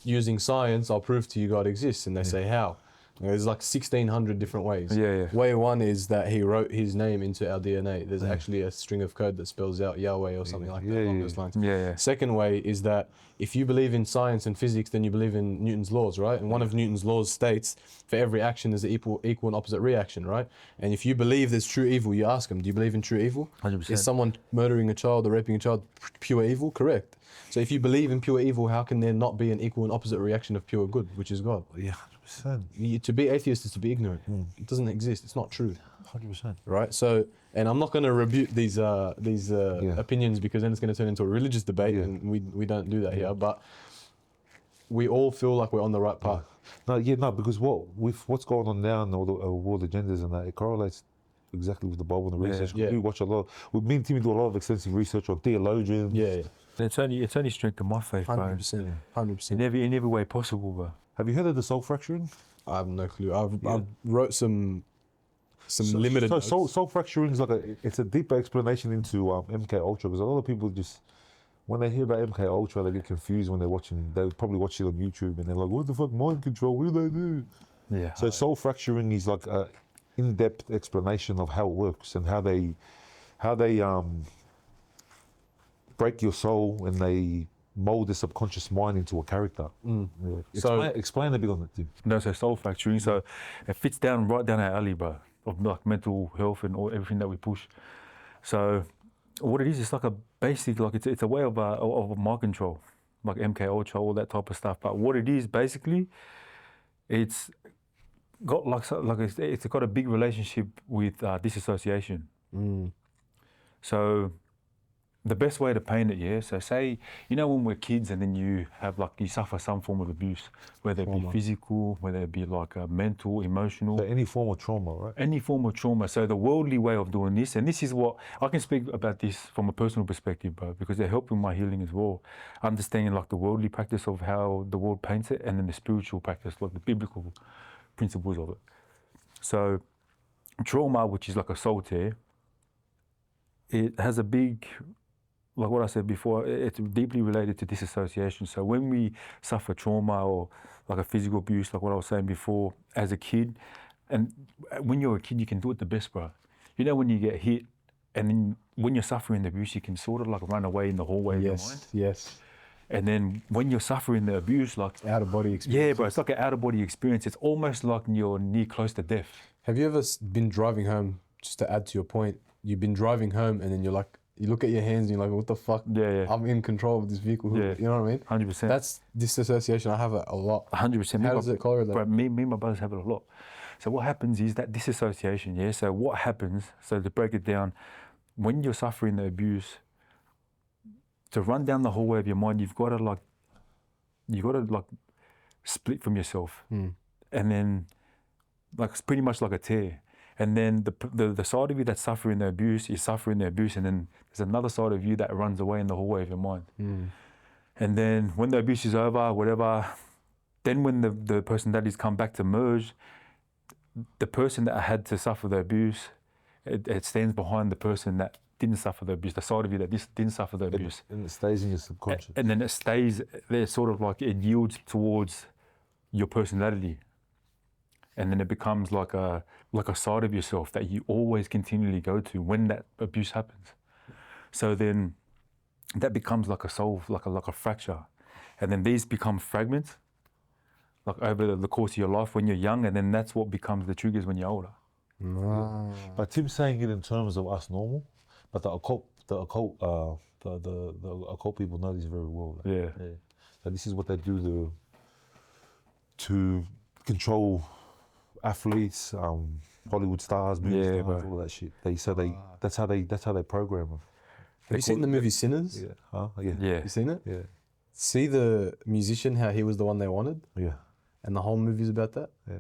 using science, I'll prove to you God exists, and they say how. There's like 1,600 different ways. Way one is that he wrote his name into our DNA. There's actually a string of code that spells out Yahweh or something like that along those lines. Second way is that if you believe in science and physics, then you believe in Newton's laws, right? And one of Newton's laws states, for every action there's an equal and opposite reaction, right? And if you believe there's true evil, you ask them, do you believe in true evil? 100%. Is someone murdering a child or raping a child pure evil? Correct. So if you believe in pure evil, how can there not be an equal and opposite reaction of pure good, which is God? Yeah. To be atheist is to be ignorant. It doesn't exist. It's not true. 100%. Right. So, and I'm not going to rebuke these opinions, because then it's going to turn into a religious debate, and we don't do that here. But we all feel like we're on the right path. Because what's going on now and all the world agendas and that, it correlates exactly with the Bible and the research. We watch a lot. Me and Timmy do a lot of extensive research on theologians. It's only strengthened my faith, 100%. 100%. In every way possible, bro. Have you heard of the soul fracturing? I have no clue. I've wrote some limited notes. Soul fracturing is it's a deeper explanation into MK Ultra, because a lot of people just, when they hear about MK Ultra, they get confused when they probably watch it on YouTube and they're like, what the fuck, mind control, what do they do? Yeah. So soul fracturing is like a in-depth explanation of how it works and how they break your soul and they mold the subconscious mind into a character. So explain a bit on it too. No, so soul fracturing, so it fits right down our alley, bro, of like mental health and everything that we push. So what it is, it's like a basic, like it's a way of mind control, like MK Ultra, all that type of stuff. But what it is basically, it's got it's got a big relationship with disassociation. So the best way to paint it, yeah. So say, when we're kids and then you suffer some form of abuse, whether it be physical, whether it be like mental, emotional. So any form of trauma, right? Any form of trauma. So the worldly way of doing this, and this is what, I can speak about this from a personal perspective, bro, because they're helping my healing as well. Understanding like the worldly practice of how the world paints it, and then the spiritual practice, like the biblical principles of it. So trauma, which is like a soul tear, it has a big, like what I said before, it's deeply related to disassociation. So when we suffer trauma or like a physical abuse, like what I was saying before, as a kid, and when you're a kid, you can do it the best, bro. When you get hit, and then when you're suffering the abuse, you can sort of like run away in the hallway of your mind. Yes. And then when you're suffering the abuse, like out of body experience. Yeah, bro, it's like an out of body experience. It's almost like you're near close to death. Have you ever been driving home, just to add to your point, you've been driving home and then you're like, you look at your hands and you're like, what the fuck? Yeah. I'm in control of this vehicle. Yeah. You know what I mean? 100%. That's disassociation. I have it a lot. 100%. How does it correlate? Bro, me and my brothers have it a lot. So what happens is that disassociation, yeah? So what happens, so to break it down, when you're suffering the abuse, to run down the hallway of your mind, you've got to split from yourself. And then like it's pretty much like a tear. And then the side of you that's suffering the abuse is suffering the abuse, and then there's another side of you that runs away in the hallway of your mind. And then when the abuse is over, whatever, then when the person that is come back to merge, the person that had to suffer the abuse, it stands behind the person that didn't suffer the abuse, the side of you that didn't suffer the abuse. And it stays in your subconscious. And then it stays there, sort of like it yields towards your personality. And then it becomes like a side of yourself that you always continually go to when that abuse happens. So then that becomes like a soul, like a fracture. And then these become fragments, like over the course of your life when you're young, and then that's what becomes the triggers when you're older. Wow. But Tim's saying it in terms of us normal, but the occult people know this very well. Yeah. So this is what they do to control athletes, Hollywood stars, movie stars, all that shit. That's how they program them. Have you seen the movie Sinners? Yeah. Huh? Yeah. You seen it? Yeah. See the musician, how he was the one they wanted? Yeah. And the whole movie's about that? Yeah.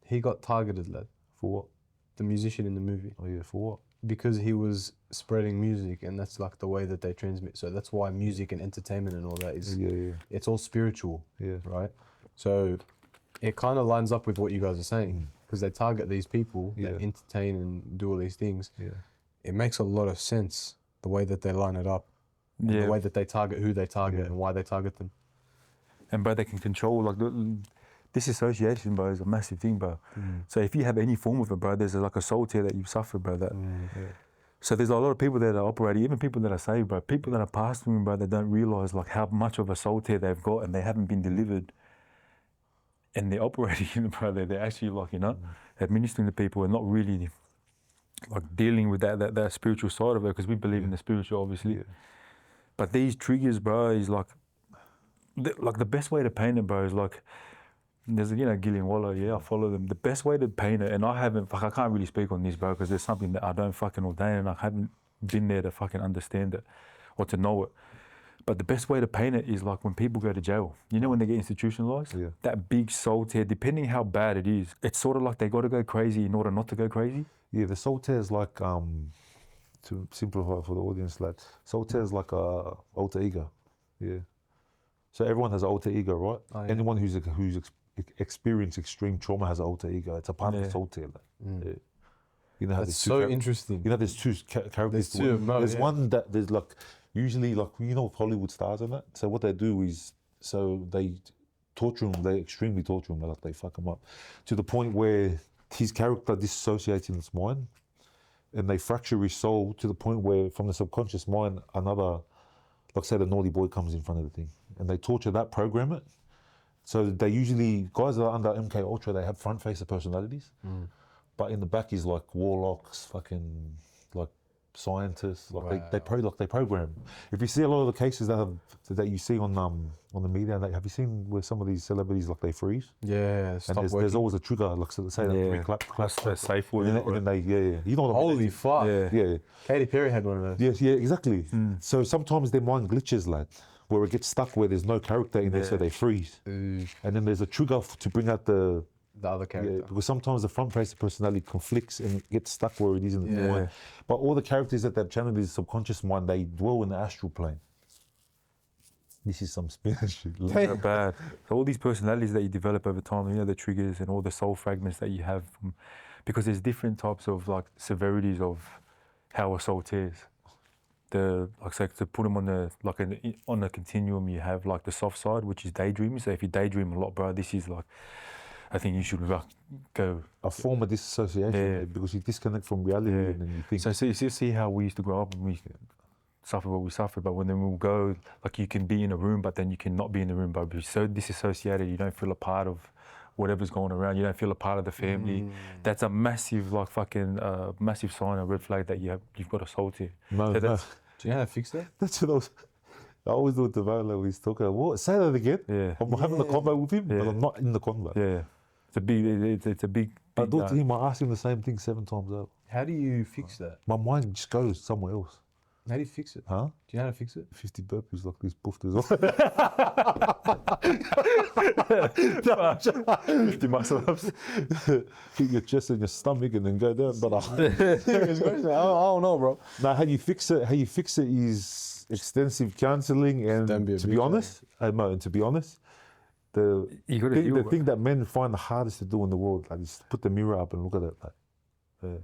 He got targeted, lad. For what? The musician in the movie. Oh yeah, for what? Because he was spreading music, and that's like the way that they transmit. So that's why music and entertainment and all that is, it's all spiritual, right? So it kind of lines up with what you guys are saying, because they target these people that entertain and do all these things. Yeah. It makes a lot of sense, the way that they line it up, and the way that they target who they target and why they target them. And bro, they can control, like disassociation, bro, is a massive thing, bro. So if you have any form of it, bro, there's like a soul tear that you suffer, bro. So there's a lot of people that are operating, even people that are saved, bro, people that are past me, bro, that don't realize like how much of a soul tear they've got and they haven't been delivered. And they're operating in it, bro. They're actually like, administering to people and not really like dealing with that spiritual side of it, because we believe in the spiritual, obviously. Yeah. But these triggers, bro, is like the best way to paint it, bro, is like, there's, Gillian Waller, I follow them. The best way to paint it, and I can't really speak on this, bro, because there's something that I don't fucking ordain and I haven't been there to fucking understand it or to know it. But the best way to paint it is like when people go to jail. When they get institutionalized, that big soul tear, depending how bad it is, it's sort of like they got to go crazy in order not to go crazy. Yeah, the soul tear is like, to simplify for the audience, lad, soul tear is like a alter ego. Yeah. So everyone has an alter ego, right? Oh, yeah. Anyone who's experienced extreme trauma has an alter ego. It's a part of the soul tear. Yeah. You know how that's so interesting. There's two characters. There's one that there's like, usually like, Hollywood stars and that. So what they do is, they torture him, they extremely torture him, like they fuck him up to the point where his character disassociates in his mind and they fracture his soul to the point where from the subconscious mind, another, like say the naughty boy comes in front of the thing and they torture that, program it. So they usually, guys that are under MK Ultra, they have front facer personalities, but in the back is like warlocks, fucking like scientists. Like they program. If you see a lot of the cases that you see on the media, have you seen where some of these celebrities like they freeze? Yeah, and there's always a trigger, like so say that clap, that's safe word. And then they you know what I mean? Holy fuck. Yeah. Katy Perry had one of those. Yes, yeah, exactly. So sometimes their mind glitches, lad, where it gets stuck where there's no character in there, so they freeze. And then there's a trigger to bring out the other character. Yeah, because sometimes the front face of personality conflicts and it gets stuck where it is in the mind. But all the characters that they've channeled is subconscious mind, they dwell in the astral plane. This is some spinach shit. Not bad. So all these personalities that you develop over time, you know, the triggers and all the soul fragments that you have, because there's different types of like severities of how a soul tears. Like say, to put them on a continuum, you have like the soft side, which is daydreaming. So if you daydream a lot, bro, this is like, I think you should go a form of disassociation because you disconnect from reality and then you think. So see how we used to grow up and we suffer what we suffered, but when then we'll go, like you can be in a room, but then you cannot be in the room, but you're so disassociated, you don't feel a part of whatever's going around, you don't feel a part of the family. That's a massive, like fucking massive sign, a red flag that you've got a soul tear. No. Do you know how to fix that? That's what I always do with the man when he's talking. What? Say that again. Yeah. I'm having a convo with him, but I'm not in the convo. Yeah. It's a big. I do to him. I ask him the same thing 7 times over. How do you fix that? My mind just goes somewhere else. How do you fix it? Huh? Do you know how to fix it? 50 burpees like this buffed as well. 50 muscle-ups. Keep your chest and your stomach and then go down. But I don't know, bro. now, how you fix it is extensive counselling and to be honest, the thing that men find the hardest to do in the world, like, is put the mirror up and look at it. Like,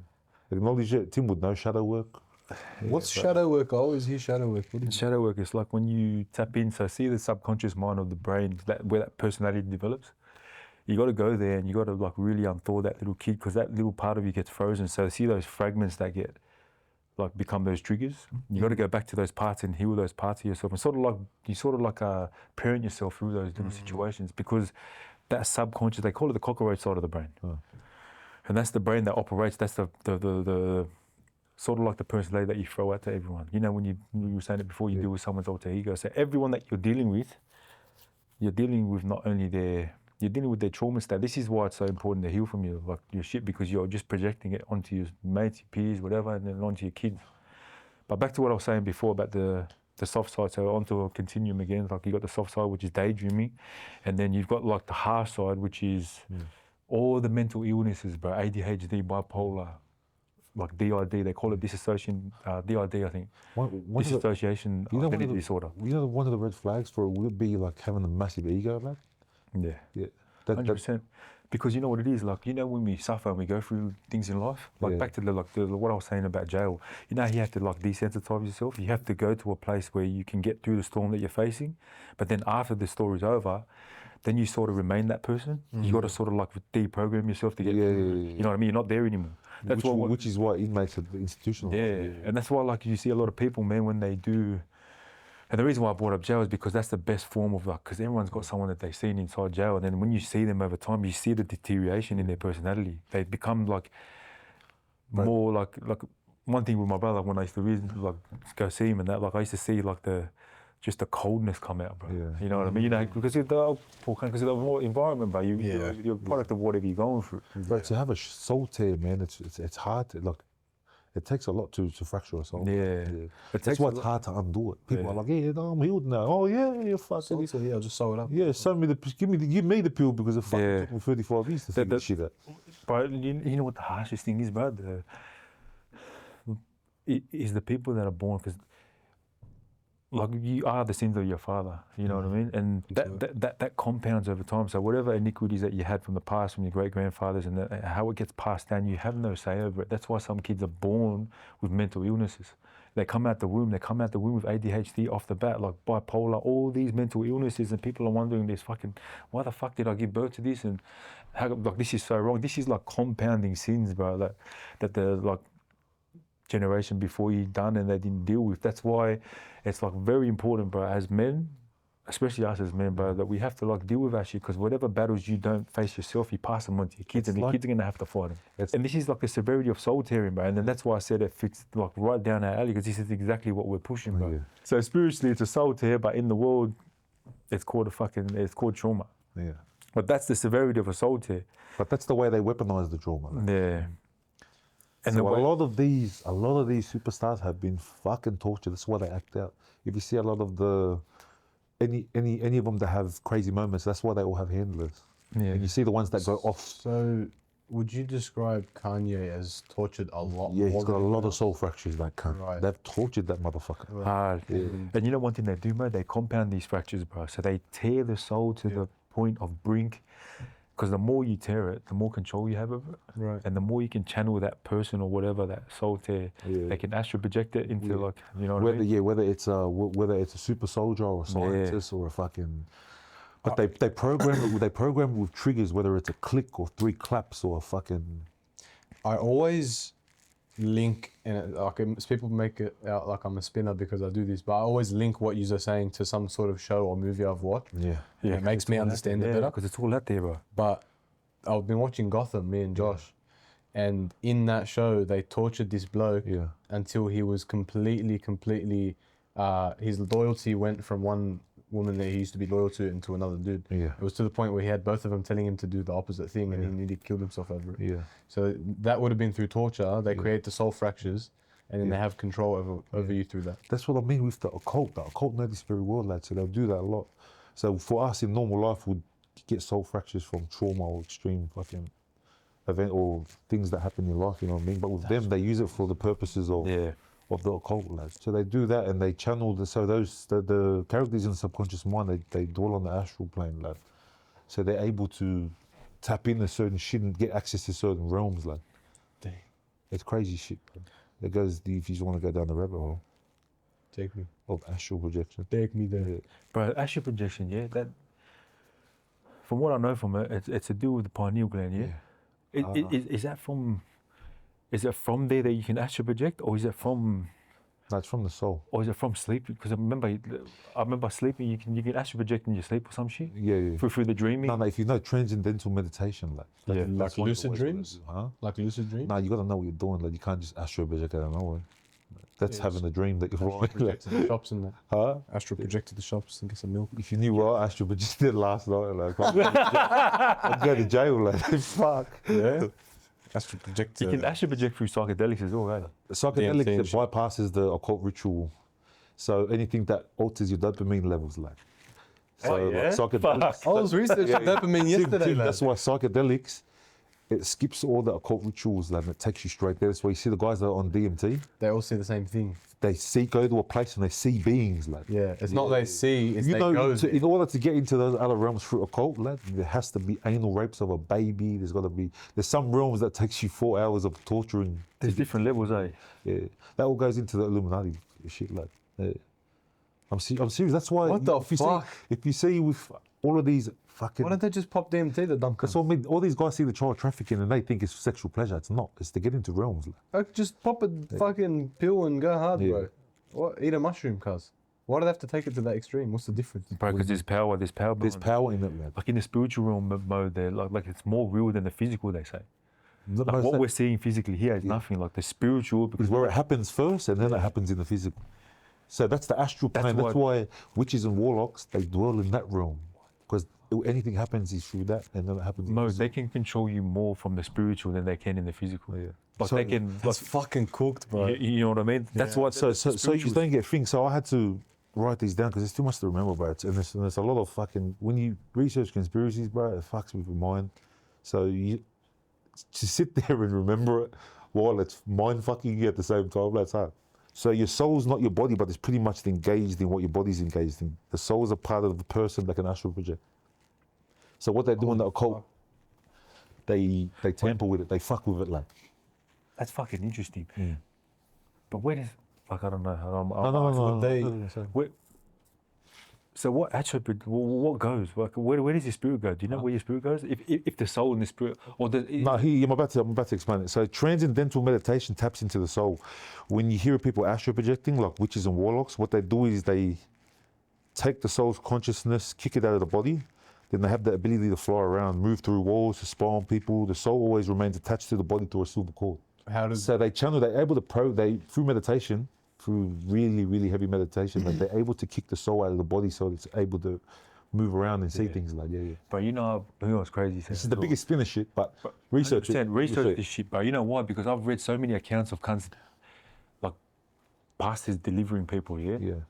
acknowledge it. Tim would know shadow work. What's shadow work? I always hear shadow work. Shadow work is like when you tap in, so see the subconscious mind of the brain, where that personality develops. You got to go there and you got to like really unthaw that little kid, because that little part of you gets frozen. So see those fragments that get like become those triggers. You got to go back to those parts and heal those parts of yourself, and sort of like parent yourself through those little situations, because that subconscious, they call it the cockroach side of the brain, and that's the brain that operates. That's the sort of like the personality that you throw out to everyone. You know, when you were saying it before, you deal with someone's alter ego. So everyone that you're dealing with not only you're dealing with their trauma state. This is why it's so important to heal from your shit, because you're just projecting it onto your mates, your peers, whatever, and then onto your kids. But back to what I was saying before about the soft side, so onto a continuum again, like you got the soft side, which is daydreaming, and then you've got like the harsh side, which is all the mental illnesses, bro, ADHD, bipolar, like DID, they call it dissociation, DID, I think. Dissociation identity disorder. You know, one of the red flags for it would be like having a massive ego, man. Yeah. 100%. Because you know what it is, like, you know, when we suffer and we go through things in life, like back to what I was saying about jail, you know, you have to like desensitize yourself. You have to go to a place where you can get through the storm that you're facing, but then after the story's over, then you sort of remain that person. You got to sort of like deprogram yourself to get through. You know what I mean? You're not there anymore. That's which is why inmates are institutional. Yeah, and that's why like you see a lot of people, man, when they do. And the reason why I brought up jail is because that's the best form of like, because everyone's got someone that they've seen inside jail, and then when you see them over time, you see the deterioration in their personality. They become like more like one thing with my brother, when I used to go see him and that, like I used to see like the coldness come out, bro. You know what I mean? You know, because of the environment, bro. You're a product of whatever you're going through. But to have a soul tear, man, it's hard to like. It takes a lot to fracture a soul. That's why it's hard to undo it. People are like, I'm healed now. Oh yeah, you're fucking. So I'll just sew it up. Yeah, give me the pill, because it fucking took me 35 years to figure this shit out. But you know what the harshest thing is, bro? Is the people that are born, because like you are the sins of your father, you know what I mean? And that compounds over time. So whatever iniquities that you had from the past, from your great-grandfathers, and how it gets passed down, you have no say over it. That's why some kids are born with mental illnesses. They come out the womb with ADHD off the bat, like bipolar, all these mental illnesses, and people are wondering why the fuck did I give birth to this? And how, like, this is so wrong. This is like compounding sins, bro, that the like generation before you done and they didn't deal with. That's why it's like very important, bro, as men, especially us as men, bro, that we have to like deal with our shit, because whatever battles you don't face yourself, you pass them on to your kids, and your kids are gonna have to fight them. And this is like the severity of soul tearing, bro. And then that's why I said it fits like right down our alley, because this is exactly what we're pushing, bro. So spiritually, it's a soul tear, but in the world, it's called trauma. Yeah. But that's the severity of a soul tear. But that's the way they weaponize the trauma. Yeah. And so a lot of these superstars have been fucking tortured. That's why they act out. If you see a lot of any of them that have crazy moments, that's why they all have handlers. Yeah. And you see the ones that go off. So would you describe Kanye as tortured a lot? Yeah, he's got a lot of soul fractures, that cunt. Right. They've tortured that motherfucker. Right. Hard. Yeah. And you know one thing they do, bro? They compound these fractures, bro. So they tear the soul to the point of brink. Because the more you tear it, the more control you have of it. Right. And the more you can channel that person or whatever, that soul tear, they can astral project it into like, you know what I mean? Yeah, whether it's a super soldier or a scientist or a fucking... But they program it with triggers, whether it's a click or 3 claps or a fucking... I always link, and like people make it out like I'm a spinner because I do this, but I always link what you're saying to some sort of show or movie I've watched. Yeah. It makes me understand it better. Because it's all out there, bro. But I've been watching Gotham, me and Josh, and in that show they tortured this bloke until he was completely, his loyalty went from one woman that he used to be loyal to into another dude. Yeah. It was to the point where he had both of them telling him to do the opposite thing, and he nearly killed himself over it. Yeah. So that would have been through torture. They create the soul fractures, and then they have control over you through that. That's what I mean with the occult. The occult know the spirit world, lads, so they'll do that a lot. So for us in normal life, we'd get soul fractures from trauma or extreme fucking event or things that happen in life, you know what I mean? But with them, they use it for the purposes of the occult, lads. So they do that and they channel the characters in the subconscious mind, they dwell on the astral plane, lad. So they're able to tap into certain shit and get access to certain realms, lad. Dang. It's crazy shit, bro. It goes, if you just want to go down the rabbit hole. Take me. Of astral projection. Take me there. Yeah. Bro, astral projection, that, from what I know from it, it's to do with the pineal gland, Is it from there that you can astral project, or is it from? No, it's from the soul. Or is it from sleep? Because I remember sleeping. You can astral project in your sleep or some shit. Yeah. Through the dreaming. No, if you know transcendental meditation, like lucid dreams. Huh? Like lucid dreams. No, you got to know what you're doing. Like you can't just astral project out of nowhere. That's having a dream that you're flying. Projected the shops and that. Huh? Astral projected the shops and get some milk. If you knew what astral projected last night, like I'd go to jail. Like fuck. Yeah. Astral project. You can astral project through psychedelics as well, right? The psychedelics that bypasses the occult ritual. So anything that alters your dopamine levels, like. So like psychedelics. I was researching dopamine yesterday. That's why psychedelics, it skips all the occult rituals, like, and it takes you straight there. That's why you see the guys that are on DMT. They all see the same thing. They go to a place and they see beings, like. Yeah, it's not they see, it's they go. In order to get into those other realms through occult, lad, there has to be anal rapes of a baby. There's some realms that takes you 4 hours of torturing. There's different levels, eh? Yeah, that all goes into the Illuminati shit, lad. Yeah. I'm serious. That's why. What the fuck? If you see with all of these fucking. Why don't they just pop DMT, the dumb That's what I mean. All these guys see the child trafficking and they think it's sexual pleasure. It's not. It's to get into realms. Like, just pop a fucking pill and go hard, bro. What? Eat a mushroom, cuz. Why do they have to take it to that extreme? What's the difference? Bro, because there's power. There's power. There's power in it, man. Like in the spiritual realm mode, there, like it's more real than the physical. They say. Like what we're seeing physically here is nothing. Like the spiritual, because where it happens first and then it happens in the physical. So that's the astral plane. That's why witches and warlocks, they dwell in that realm. Because anything happens is through that, and then it happens. No, they can control you more from the spiritual than they can in the physical. Yeah. Like so they can. That's fucking cooked, bro. You know what I mean? That's what. So you don't get things. So I had to write these down because there's too much to remember, bro. And there's a lot of fucking. When you research conspiracies, bro, it fucks with your mind. So you to sit there and remember it while it's mind fucking you at the same time. That's hard. So your soul's not your body, but it's pretty much engaged in what your body's engaged in. The soul's a part of the person that can astral project. So what they do in the occult, they tamper with it, they fuck with it, like. That's fucking interesting. Mm. But where does, like, I don't know. No. So what actually, what goes? Like, where does your spirit go? Do you know where your spirit goes? If the soul and the spirit, or I'm about to explain it. So transcendental meditation taps into the soul. When you hear people astral projecting, like witches and warlocks, what they do is they take the soul's consciousness, kick it out of the body. Then they have the ability to fly around, move through walls, to spy on people. The soul always remains attached to the body through a silver cord. So they channel, they're able to through meditation, through really, really heavy meditation, that they're able to kick the soul out of the body so it's able to move around and see things like, But you know what's crazy? This is the biggest spin of shit, but research it. Research this shit, bro. You know why? Because I've read so many accounts of like pastors delivering people,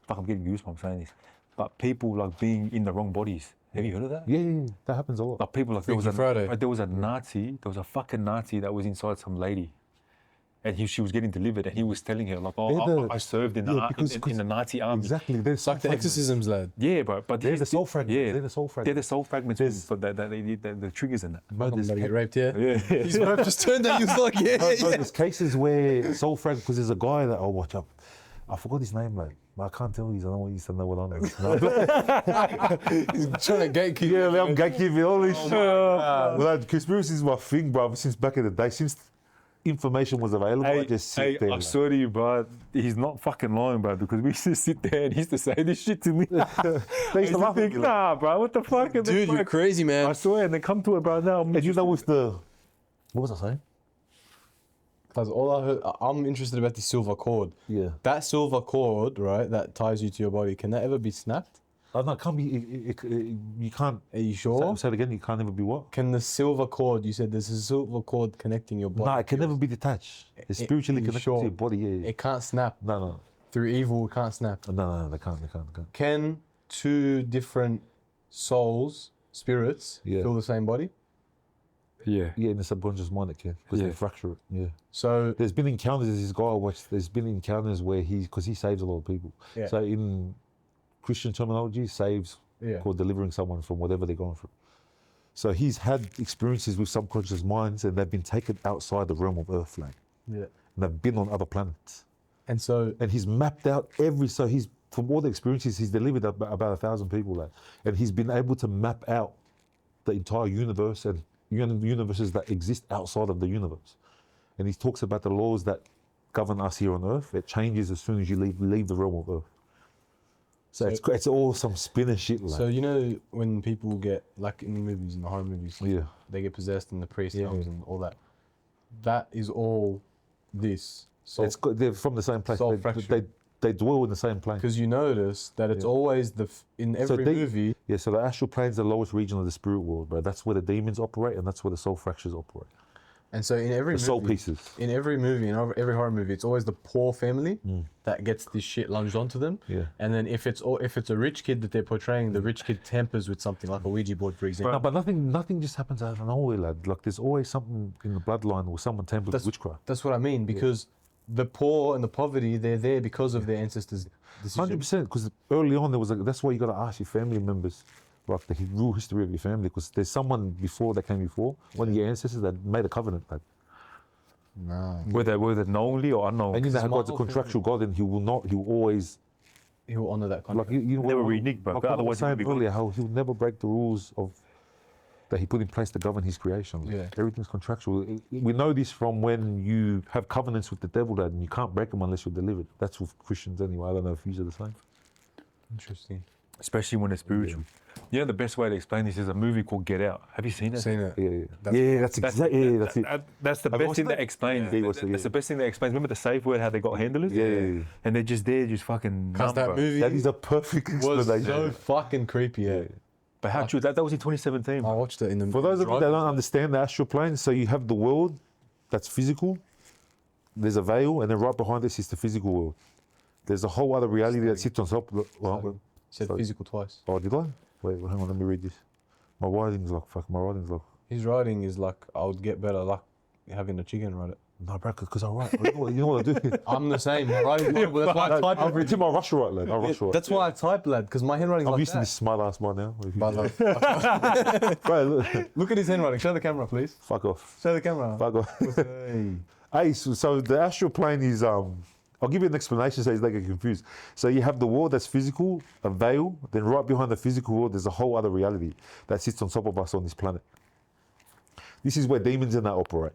Fuck, I'm getting goosebumps saying this. But people like being in the wrong bodies. Have you heard of that? Yeah, that happens a lot. Like people like there was a Nazi, there was a fucking Nazi that was inside some lady. And she was getting delivered, and he was telling her, like, I served in the Nazi army. Exactly. There's like the exorcisms, lad. Yeah, but they're the soul fragments. Yeah, they're the soul fragments. They're the soul fragments for the triggers in that. I'm going to get raped, yeah? Yeah. His wife just turned out, he was like, There's cases where soul fragments, because there's a guy that, watch up. I forgot his name, man. I can't tell you. I don't want you to know what I know. He's trying to gatekeep. Yeah, I'm gatekeeping all this shit. Well, conspiracy is my thing, bro, since back in the day. Since information was available, I just sit there. I swear to you, bro, he's not fucking lying, bro, because we used to sit there and he used to say this shit to me. They used to laugh at me. Nah, bro, what the fuck? Dude, you're crazy, man. I swear, and they come to it, bro, now. And you know with the... What was I saying? Because all I heard, I'm interested about the silver cord. Yeah. That silver cord, right, that ties you to your body, can that ever be snapped? No, it can't be. You can't. Are you sure? Say it again. You can't ever be what? Can the silver cord? You said there's a silver cord connecting your body. No, it can never be detached. It's spiritually connected to your body. Yeah. It can't snap. No. Through evil, it can't snap. No, they can't. Can two different souls, spirits, fill the same body? Yeah. Yeah, in the subconscious mind it can, because they fracture it. Yeah. So there's been encounters. This guy I watched. There's been encounters where because he saves a lot of people. Yeah. So in Christian terminology, saves called delivering someone from whatever they're going through. So he's had experiences with subconscious minds, and they've been taken outside the realm of Earth, like. Yeah. And they've been on other planets. And he's mapped out he's from all the experiences he's delivered about 1,000 people, like, and he's been able to map out the entire universe and universes that exist outside of the universe. And he talks about the laws that govern us here on Earth. It changes as soon as you leave the realm of Earth. So it's all some spinner shit, like. So you know when people get, like in the movies, in the horror movies, they get possessed and the priest comes and all that. That is all this. They're from the same place. They dwell in the same plane. Because you notice that it's always in every movie. Yeah, so the astral plane is the lowest region of the spirit world, bro. That's where the demons operate, and that's where the soul fractures operate. And so in every soul pieces. In every movie, in every horror movie, it's always the poor family that gets this shit lunged onto them. Yeah. And then if it's a rich kid that they're portraying, the rich kid tampers with something like a Ouija board, for example. No, but nothing just happens out of nowhere, lad. Like there's always something in the bloodline where someone tampers with witchcraft. That's what I mean, because the poor and the poverty, they're there because of their ancestors' decision. 100%, because early on that's why you got to ask your family members, like the real history of your family, because there's someone before that came before, one of your ancestors that made a covenant, like. No. Whether knowingly or unknowingly. And you know how God's a contractual God, and He will always honour that contract. Like you never renege, but otherwise I was saying earlier how He'll never break the rules that He put in place to govern His creation. Yeah. Everything's contractual. We know this from when you have covenants with the devil, and you can't break them unless you're delivered. That's with Christians anyway. I don't know if you are the same. Interesting. Especially when it's spiritual. Yeah. You know, the best way to explain this is a movie called Get Out. Have you seen it? Seen it. Yeah. That's exactly. That's it. That's the best thing that explains. That's the best thing that explains. Remember the safe word, how they got handlers? Yeah. And they're just there, just fucking. Because that movie. That is a perfect explanation. Was so fucking creepy. Yeah. But how true? That was in 2017. I watched it in the. For those of you that don't understand the astral plane, so you have the world that's physical. There's a veil, and then right behind this is the physical world. There's a whole other reality that sits on top. You said physical twice. Oh, did I? Wait, hang on, let me read this. My writing's like, His writing is like, I would get better luck having a chicken write it. No, bro, because I write. You know what I do? I'm the same. My writing's horrible. That's why I type. I've written my Russian right, lad. That's why I type, lad, because my handwriting's like that. I'm used to this smart ass man now. Bro, look at his handwriting. Show the camera, please. Fuck off. Show the camera. Fuck off. Hey, so the astral plane is, I'll give you an explanation so you don't get confused. So you have the world that's physical, a veil, then right behind the physical world, there's a whole other reality that sits on top of us on this planet. This is where demons and that operate.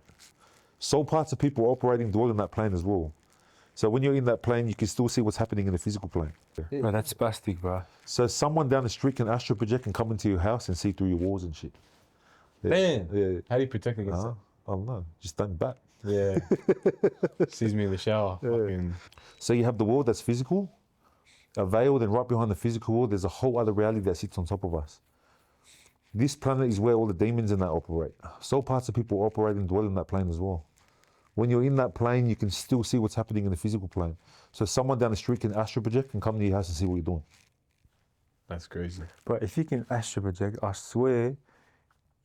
Soul parts of people operating dwell in that plane as well. So when you're in that plane, you can still see what's happening in the physical plane. Bro, that's spastic, bro. So someone down the street can astral project and come into your house and see through your walls and shit. Damn. Yeah. How do you protect against that? I don't know. Just don't bat. Yeah. Sees me in the shower. Fucking. So you have the world that's physical, veiled, and right behind the physical world, there's a whole other reality that sits on top of us. This planet is where all the demons in that operate. Soul parts of people operate and dwell in that plane as well. When you're in that plane, you can still see what's happening in the physical plane. So someone down the street can astral project and come to your house and see what you're doing. That's crazy. But if you can astral project, I swear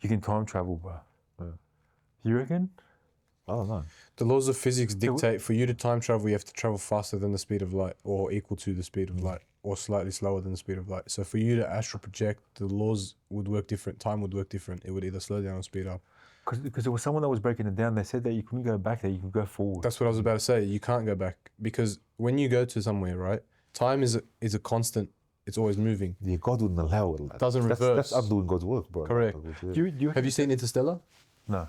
you can time travel, bro. Yeah. You reckon? I don't know. The laws of physics dictate for you to time travel, you have to travel faster than the speed of light, or equal to the speed of light, or slightly slower than the speed of light. So for you to astral project, the laws would work different. Time would work different. It would either slow down or speed up. Because there was someone that was breaking it down. They said that you couldn't go back there, you could go forward. That's what I was about to say. You can't go back because when you go to somewhere, right, time is a constant. It's always moving. Yeah, God wouldn't allow it. Like Doesn't that's, reverse. That's undoing God's work, bro. Correct. Have you seen Interstellar? No.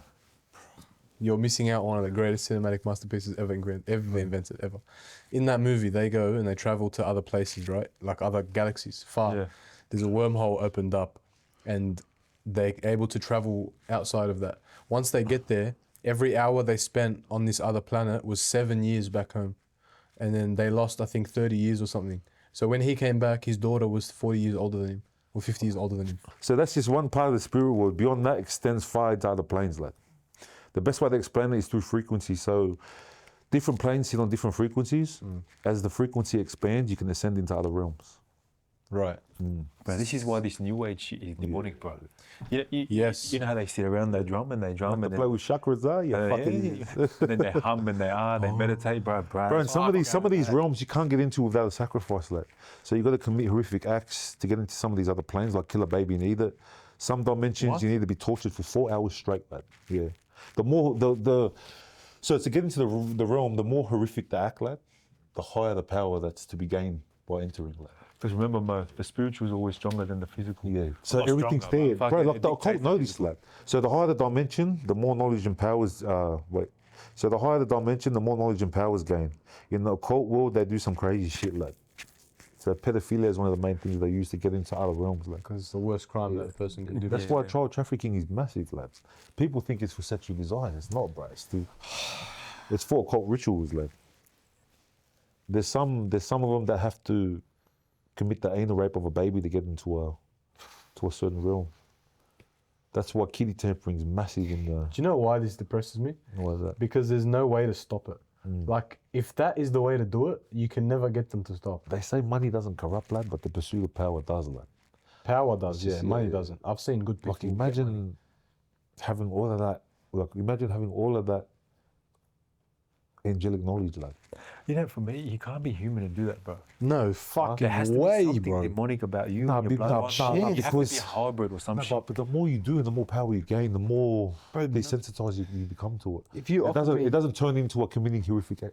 You're missing out on one of the greatest cinematic masterpieces ever invented, ever. In that movie, they go and they travel to other places, right? Like other galaxies, far. Yeah. There's a wormhole opened up and they're able to travel outside of that. Once they get there, every hour they spent on this other planet was 7 years back home. And then they lost, I think, 30 years or something. So when he came back, his daughter was 40 years older than him, or 50 years older than him. So that's just one part of the spirit world. Beyond that extends far into other planes, lad. The best way to explain it is through frequency. So different planes sit on different frequencies. As the frequency expands, you can ascend into other realms. Right. Bro, this is why this new age shit is demonic, bro. Yes. You know how they sit around, they drum and they drum To and play with chakras, and then they hum and they meditate, bro. Bro, and some of these realms you can't get into without a sacrifice, like. So you got to commit horrific acts to get into some of these other planes, like kill a baby and eat it. Some dimensions you need to be tortured for 4 hours straight, lad. Yeah. The more so to get into the realm, the more horrific the act, lad, the higher the power that's to be gained by entering, lad. Because remember, Mo, the spiritual is always stronger than the physical. Yeah. So everything's there, bro. Like the occult know this, lad. So the higher the dimension, the more knowledge and powers. So the higher the dimension, the more knowledge and powers gained. In the occult world, they do some crazy shit, lad. So pedophilia is one of the main things they use to get into other realms, lad. Because it's the worst crime that a person can do. That's why child trafficking is massive, lads. People think it's for sexual desire. It's not, bro. It's for occult rituals, lad. There's some of them that have to commit the anal rape of a baby to get into a certain realm. That's why kiddie tampering is massive in the... Do you know why this depresses me? Why is that? Because there's no way to stop it. Like, if that is the way to do it, you can never get them to stop. They say money doesn't corrupt, lad, but the pursuit of power does, lad. Power does, yeah. Money doesn't. I've seen good people. Like, imagine having all of that. Like, imagine having all of that angelic knowledge, lad. You know, for me, you can't be human and do that, bro. No fucking There has to way, be something bro. demonic about you. Nah, and your bloodline. nah, You have to be because- a hybrid or some shit. But the more you do and the more power you gain, the more desensitized you become to it. If you It doesn't turn into a committing horrific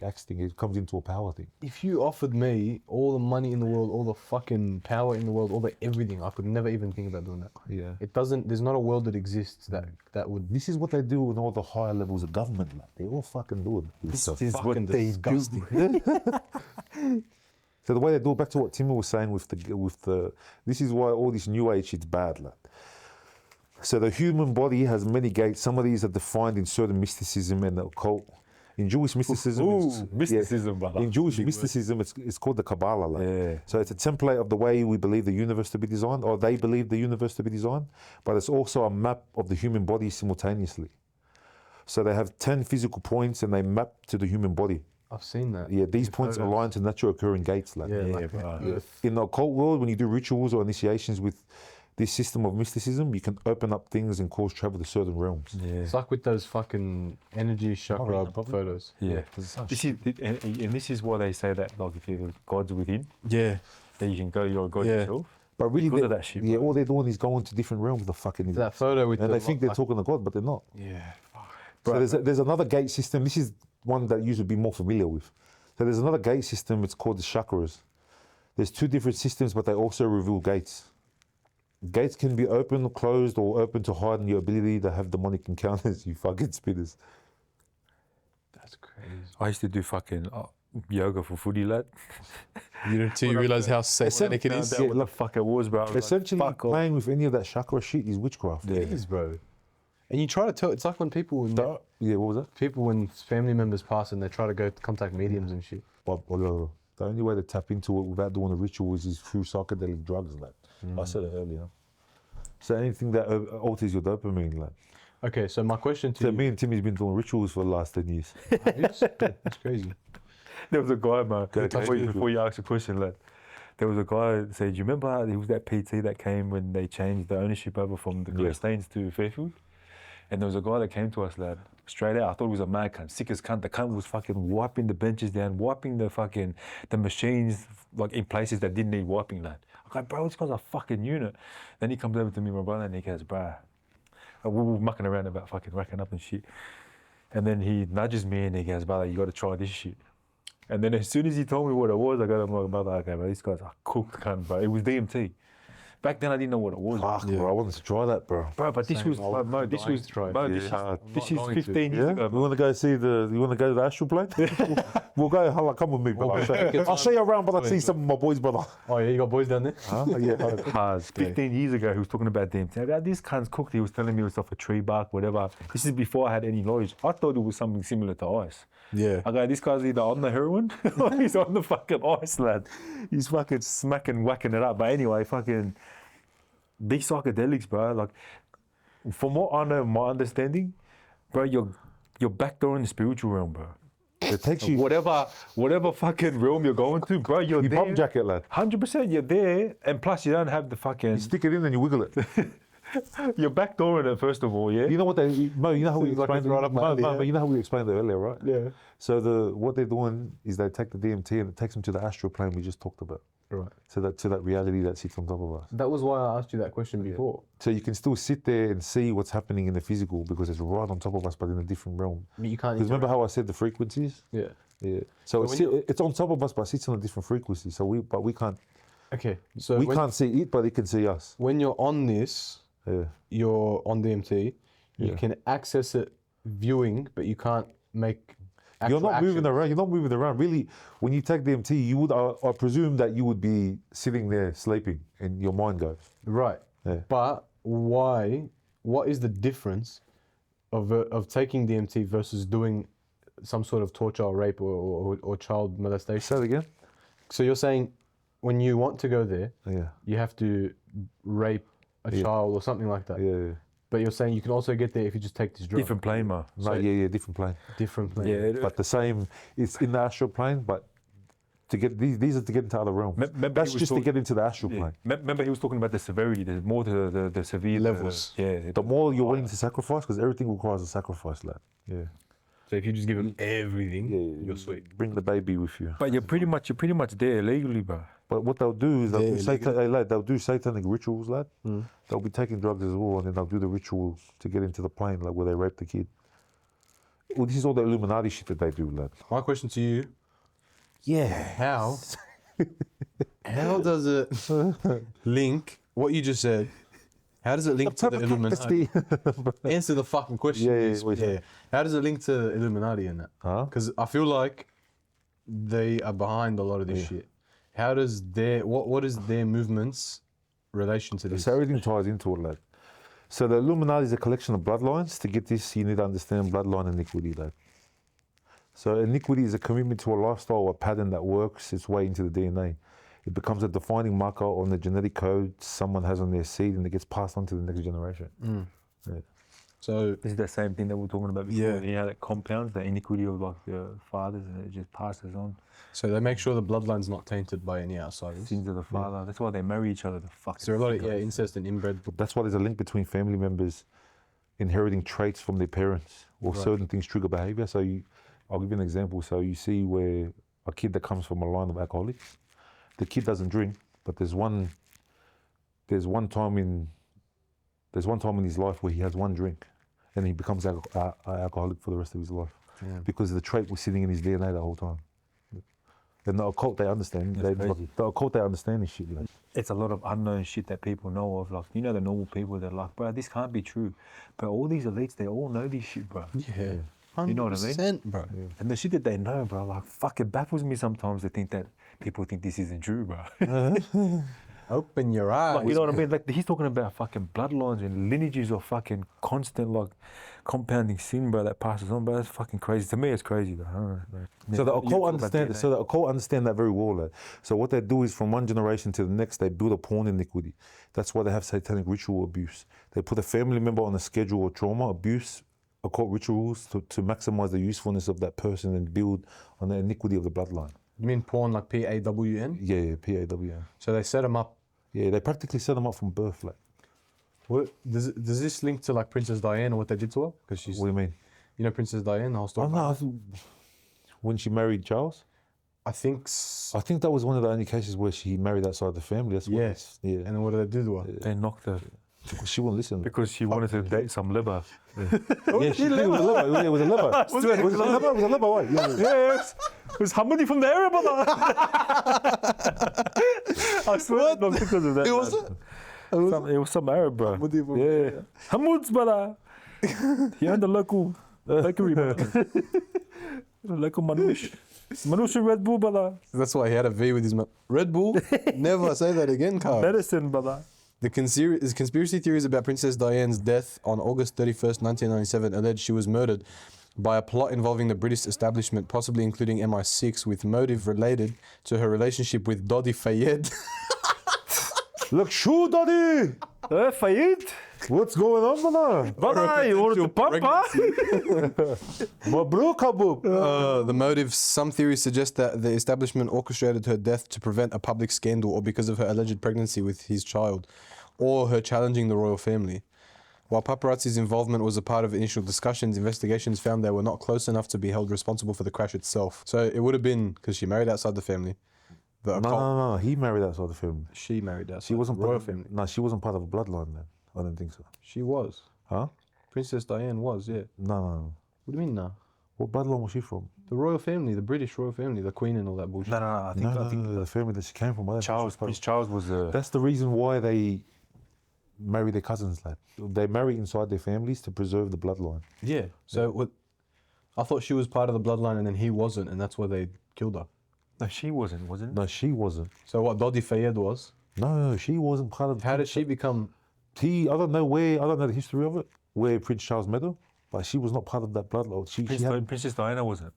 acts thing. It comes into a power thing. If you offered me all the money in the world, all the fucking power in the world, all the everything, I could never even think about doing that. Yeah. It doesn't. There's not a world that exists that would. This is what they do in all the higher levels of government, like. They all fucking do it. This It's is so fucking disgusting. So the way they do it, back to what Timmy was saying with the, this is why all this new age shit's bad, lad. So the human body has many gates. Some of these are defined in certain mysticism and the occult. In Jewish mysticism, mysticism, brother. In Jewish mysticism, it's called the Kabbalah. Like. Yeah. So it's a template of the way we believe the universe to be designed, or they believe the universe to be designed. But it's also a map of the human body simultaneously. So they have 10 physical points, and they map to the human body. I've seen that. Yeah, these points align to natural occurring gates. Like. In the occult world, when you do rituals or initiations with this system of mysticism, you can open up things and cause travel to certain realms. Yeah. It's like with those fucking energy chakra photos. Yeah. This is why they say that, like, if God's within, then you can go, you're a God yourself. But really, Because of that shit, bro. all they're doing is going to different realms. The fucking idiots. That photo with and the they think they're talking to God, but they're not. Yeah. So there's another gate system. This is one that you should be more familiar with. So there's another gate system. It's called the Chakras. There's 2 different systems, but they also reveal gates. Gates can be open, closed, or open to heighten your ability to have demonic encounters. You fucking spitters. That's crazy. I used to do fucking yoga for footy, lad. Until you realize how satanic it is. Yeah, what the fuck it was, bro. I was Essentially, like, fuck off. playing with any of that chakra shit is witchcraft. It is, bro. And you try to tell. It's like when people, Yeah, what was that? people when family members pass and they try to go contact mediums and shit. Well, the only way to tap into it without doing the rituals is through psychedelic drugs and that. I said it earlier. So anything that alters your dopamine, like. Okay, so my question to So you. me and Timmy's been doing rituals for the last 10 years. That's crazy. There was a guy, man. Okay. Before you ask a question, lad. There was a guy that said, "Do you remember how it was that PT that came when they changed the ownership over from the Gladstones to Fairfield?" And there was a guy that came to us, lad, straight out. I thought he was a mad cunt, sick as cunt. The cunt was fucking wiping the benches down, wiping the machines like in places that didn't need wiping, lad. I'm like, bro, this guy's a fucking unit. Then he comes over to me, my brother, and he goes, "Bruh," we were mucking around about fucking racking up and shit. And then he nudges me and he goes, "Brother, you got to try this shit." And then as soon as he told me what it was, I got him like, "Brother, okay, bro, this guy's a cooked cunt, bro." It was DMT. Back then, I didn't know what it was. Fuck, bro, I wanted to try that, bro. Bro, but this was, bro, this was, bro, this is 15 years ago. You want to go see you want to go to the Astral plane? We'll go, Hala, come with me, brother. I'll show you around, but I'll see some of my boys, brother. Oh yeah, you got boys down there? Huh? Yeah. 15 years ago, he was talking about DMT. About this cunt's cooked. He was telling me it was off a tree bark, whatever. This is before I had any knowledge. I thought it was something similar to ice. Yeah. I go, this guy's either on the heroin or he's on the fucking ice, lad. He's fucking smacking, whacking it up. But anyway, fucking these psychedelics, bro. Like, from what I know, my understanding, bro, you're backdoor in the spiritual realm, bro. It takes you. Whatever fucking realm you're going to, bro, you're You there. bum jacket, lad. 100%, you're there, and plus you don't have the fucking. You stick it in and you wiggle it. You're backdooring it, first of all, yeah. You know what Mo, you know how we Seems like explained it's right up my alley, Mo, you know how we explained it earlier, right? Yeah. So what they're doing is they take the DMT and it takes them to the astral plane we just talked about. Right. To that reality that sits on top of us. That was why I asked you that question before. So you can still sit there and see what's happening in the physical because it's right on top of us, but in a different realm. You can't. Because remember how I said the frequencies? Yeah. Yeah. So it's on top of us, but it sits on a different frequency. So we can't. Okay. So we can't see it, but it can see us. When you're on this, you're on DMT. You can access it viewing, but you can't make. You're not moving actions. around. You're not moving around. Really, when you take DMT, you would. I presume that you would be sitting there sleeping, and your mind goes. Right. Yeah. But why? What is the difference of taking DMT versus doing some sort of torture or rape or child molestation? Say it again. So you're saying when you want to go there, you have to rape a child or something like that. Yeah. But you're saying you can also get there if you just take this drug. Different plane, man. No, different plane. Different plane. Yeah, But the same. It's in the astral plane, but to get these are to get into other realms. That's just to get into the astral plane. Remember, he was talking about the severity. There's more to the severe levels. The more you're willing to sacrifice, because everything requires a sacrifice, lad. Yeah. So if you just give them everything, you're sweet. Bring the baby with you. But you're pretty much there illegally, bro. But what they'll do is they'll do satanic rituals, lad. They'll be taking drugs as well, and then they'll do the rituals to get into the plane, like where they rape the kid. Well, this is all the Illuminati shit that they do, lad. My question to you: Yeah. How does it link what you just said? How does it link to the Illuminati? Answer the fucking question. Yeah. How does it link to the Illuminati and that? Because I feel like they are behind a lot of this shit. How does what is their movement's relation to this? So everything ties into it, lad. So the Illuminati is a collection of bloodlines. To get this, you need to understand bloodline iniquity, lad. So iniquity is a commitment to a lifestyle, a pattern that works its way into the DNA. It becomes a defining marker on the genetic code someone has on their seed, and it gets passed on to the next generation. So this is the same thing that we were talking about before. You know, that compounds the iniquity of like the fathers, and it just passes on. So they make sure the bloodline's not tainted by any outsiders. Sins of the father. That's why they marry each other. The fuck. So there are a lot of incest and inbred. That's why there's a link between family members inheriting traits from their parents, or certain things trigger behavior. So I'll give you an example. So you see where a kid that comes from a line of alcoholics, the kid doesn't drink, but there's one time in his life where he has one drink, and he becomes an alcoholic for the rest of his life, because the trait was sitting in his DNA the whole time. And the occult, they understand. The occult, they understand this shit. Like. It's a lot of unknown shit that people know of. Like, you know, the normal people, they're like, bro, this can't be true. But all these elites, they all know this shit, bro. Yeah. You know what I mean? 100%, bro. Yeah. And the shit that they know, bro, like, fuck, it baffles me sometimes to think that people think this isn't true, bro. Open your eyes. Like, you know what I mean? Like, he's talking about fucking bloodlines and lineages of fucking constant, like, compounding sin, bro, that passes on, bro. That's fucking crazy. To me, it's crazy, bro. I don't know, bro. So the You occult talk about understand. DNA. So the occult understand that very well. Like. So what they do is from one generation to the next, they build upon iniquity. That's why they have satanic ritual abuse. They put a family member on a schedule of trauma abuse, occult rituals to maximize the usefulness of that person and build on the iniquity of the bloodline. You mean porn like PAWN? Yeah, PAWN. So they set them up. Yeah, they practically set them up from birth. Like, What, does this link to like Princess Diana, what they did to her? Because she's, what do you mean? you know, Princess Diana, the whole story. Oh no, I think when she married Charles. I think. I think that was one of the only cases where she married outside the family. That's what Yes. yeah. And then what did they do to her? They knocked her She wouldn't listen. because she wanted to date some liver. Yeah, she did. It was a liver. It was a liver. Was it a liver? It was a liver. What? Yeah. Yes, it was somebody from the area, brother. I swear, not because of that. It was. It was some Arab, bro. Hamudi from- Yeah, Hamoud's, brother. He owned the local bakery, brother. The local Manouche. Manouche and Red Bull, brother. That's why he had a V with his Red Bull. Never say that again, Carl. Medicine, brother. The conspiracy theories about Princess Diana's death on August 31st, 1997 alleged she was murdered by a plot involving the British establishment, possibly including MI6, with motive related to her relationship with Dodi Fayed. Look, shoo, daddy. Fayed. What's going on, brother? Brother, you wanted to pump, huh? Mabruk, Habub. The motive, some theories suggest that the establishment orchestrated her death to prevent a public scandal or because of her alleged pregnancy with his child, or her challenging the royal family. While paparazzi's involvement was a part of initial discussions, investigations found they were not close enough to be held responsible for the crash itself. So it would have been because she married outside the family. The occult, No. He married outside the family. she married outside She wasn't the royal part family. No, she wasn't part of a bloodline then. I don't think so. She was. Huh? Princess Diana was, yeah. No. What do you mean no? What bloodline was she from? The royal family, the British royal family, the Queen and all that bullshit. No, I think The family that she came from. I don't think Charles, she was part Prince Charles was of- That's the reason why they marry their cousins, lad. They marry inside their families to preserve the bloodline. Yeah. So what? I thought she was part of the bloodline and then he wasn't, and that's why they killed her. No, she wasn't it? No, she wasn't. So what Dodi Fayed was? No, she wasn't part of. How did she become? I don't know the history of it, where Prince Charles met her, but she was not part of that bloodline. She had. Princess Diana wasn't.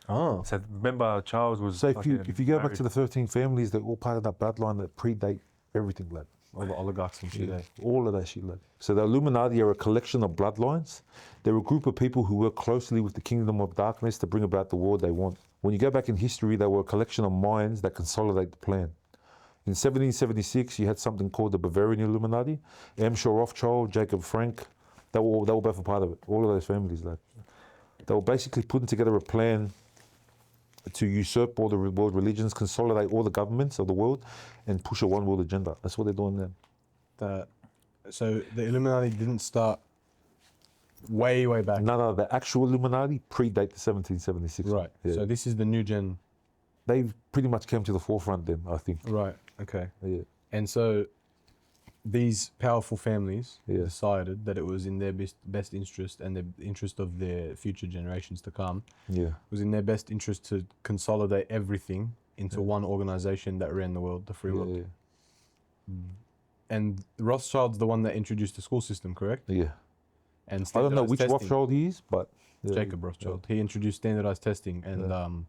Oh. So remember, Charles was. So if you go back married. to the 13 families, they're all part of that bloodline that predate everything, lad. All the oligarchs and shit. Yeah, all of that shit, lad. So the Illuminati are a collection of bloodlines. They're a group of people who work closely with the kingdom of darkness to bring about the world they want. When you go back in history, they were a collection of minds that consolidate the plan. In 1776, you had something called the Bavarian Illuminati. Amschel Rothschild, Jacob Frank, they were both a part of it. All of those families, lad. They were basically putting together a plan to usurp all the world religions, consolidate all the governments of the world, and push a one world agenda. That's what they're doing now. So the Illuminati didn't start way back. No, the actual Illuminati predate the 1776. Right. Yeah. So this is the new gen. They pretty much came to the forefront then, I think. Right. Okay. Yeah. And so these powerful families Yeah. decided that it was in their best interest and the interest of their future generations to come. Yeah. It was in their best interest to consolidate everything into one organization that ran the world, the free world. Yeah. And Rothschild's the one that introduced the school system, correct? Yeah. And I don't know standardized which testing. Rothschild he is, but yeah. Jacob Rothschild. He introduced standardized testing and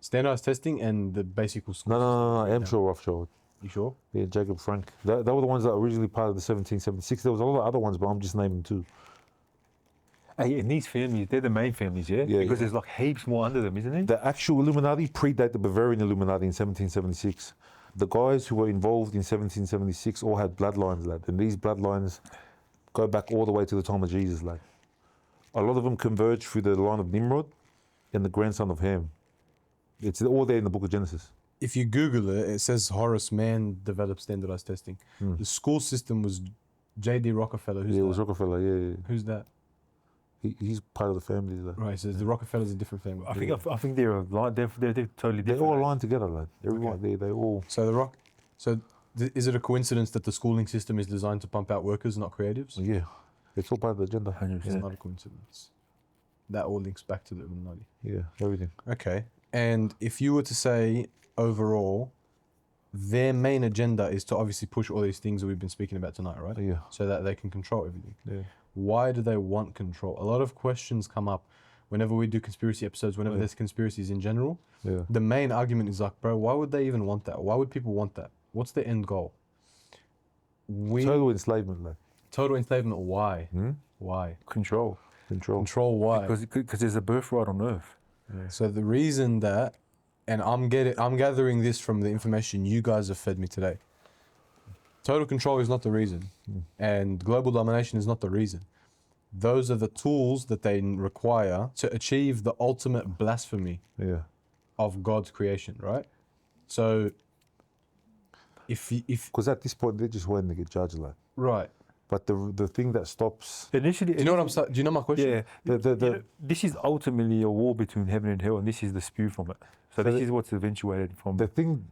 standardized testing and the basic school system. No. Amschel Rothschild. You sure? Yeah, Jacob Frank. They were the ones that were originally part of the 1776. There was a lot of other ones, but I'm just naming two. Hey, and these families, they're the main families, yeah? Yeah, Because yeah. there's like heaps more under them, isn't it? The actual Illuminati predate the Bavarian Illuminati in 1776. The guys who were involved in 1776 all had bloodlines, lad, and these bloodlines go back all the way to the time of Jesus, lad. A lot of them converge through the line of Nimrod and the grandson of Ham. It's all there in the book of Genesis. If you Google it, it says Horace Mann developed standardized testing. The school system was J.D. Rockefeller. Who's Yeah, it that? was Rockefeller, yeah. Who's that? He's part of the family, lad. Right, so the Rockefellers are a different family. I think they're aligned. They're totally They're different. all aligned together, lad. Everyone, they all... So is it a coincidence that the schooling system is designed to pump out workers, not creatives? Yeah, it's all part of the agenda. 100%. It's not a coincidence. that all links back to the Illuminati. Yeah, everything. Okay. And if you were to say overall, their main agenda is to obviously push all these things that we've been speaking about tonight, right? Yeah. So that they can control everything. Yeah. Why do they want control? A lot of questions come up whenever we do conspiracy episodes, whenever there's conspiracies in general. Yeah. The main argument is like, bro, why would they even want that? Why would people want that? What's the end goal? Total enslavement, like. Total enslavement, why? Why? Control. Control why? Because there's a birthright on earth. Yeah. So the reason that, and I'm gathering this from the information you guys have fed me today. Total control is not the reason, and global domination is not the reason. Those are the tools that they require to achieve the ultimate blasphemy of God's creation, right? So, if because at this point they're just waiting to get judged, like. Right. But the thing that stops. Initially, do you know what I'm saying? Do you know my question? Yeah. This is ultimately a war between heaven and hell, and this is the spew from it. So this is what's eventuated from the thing.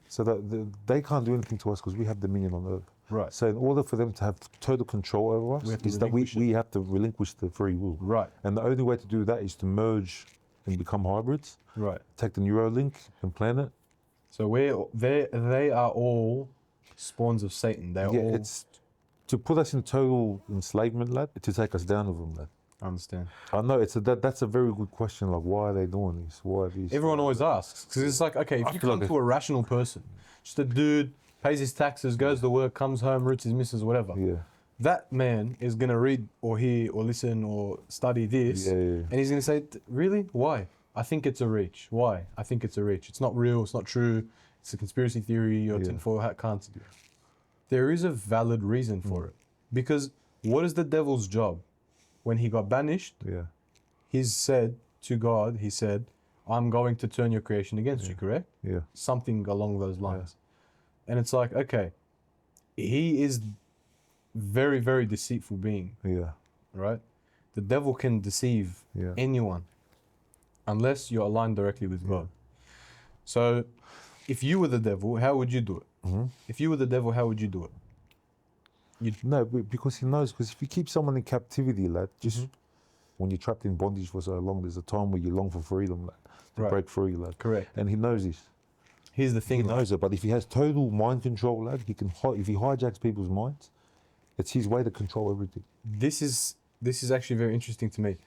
So that they can't do anything to us because we have dominion on earth. Right. So in order for them to have total control over us, we have to relinquish the free will. Right. And the only way to do that is to merge and become hybrids. Right. Take the Neuralink and plant it. So they are all spawns of Satan. They're all. It's to put us in total enslavement, lad. To take us down with them, lad. I understand. I know that's a very good question. Like, why are they doing this? Why are these? Everyone always asks because it's like, okay, if you come to a rational person, just a dude pays his taxes, goes to work, comes home, roots his missus, whatever. Yeah. That man is gonna read or hear or listen or study this, and he's gonna say, really? Why? I think it's a reach. Why? I think it's a reach. It's not real. It's not true. It's a conspiracy theory. Or tinfoil hat can't do. There is a valid reason for it, because what is the devil's job? When he got banished, he said to God, he said, I'm going to turn your creation against you, correct? Yeah. Something along those lines. And it's like, okay, he is very, very deceitful being. Yeah. Right? The devil can deceive anyone unless you're aligned directly with God. So if you were the devil, how would you do it? Mm-hmm. If you were the devil, how would you do it? No, because he knows. Because if you keep someone in captivity, lad, just when you're trapped in bondage for so long, there's a time where you long for freedom, lad, to break free, lad. Correct. And he knows this. Here's the thing. He knows it. But if he has total mind control, lad, he can. If he hijacks people's minds, it's his way to control everything. This is actually very interesting to me.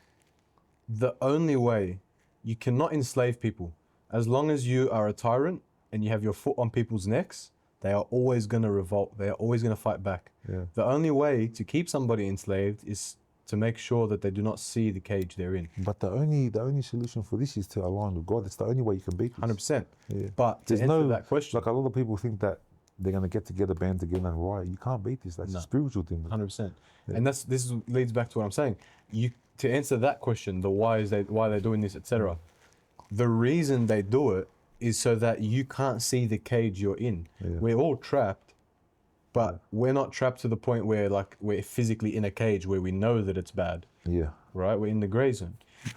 The only way you cannot enslave people, as long as you are a tyrant and you have your foot on people's necks, they are always going to revolt. They are always going to fight back. Yeah. The only way to keep somebody enslaved is to make sure that they do not see the cage they're in. But the only solution for this is to align with God. It's the only way you can beat this. 100%. Yeah. But to answer that question, like a lot of people think that they're going to get together, band together and riot. You can't beat this. That's a spiritual thing. 100%. Yeah. And this leads back to what I'm saying. To answer that question, the why they're doing this, etc. The reason they do it is so that you can't see the cage you're in. Yeah. We're all trapped, but we're not trapped to the point where like we're physically in a cage where we know that it's bad. Yeah. Right? We're in the gray zone.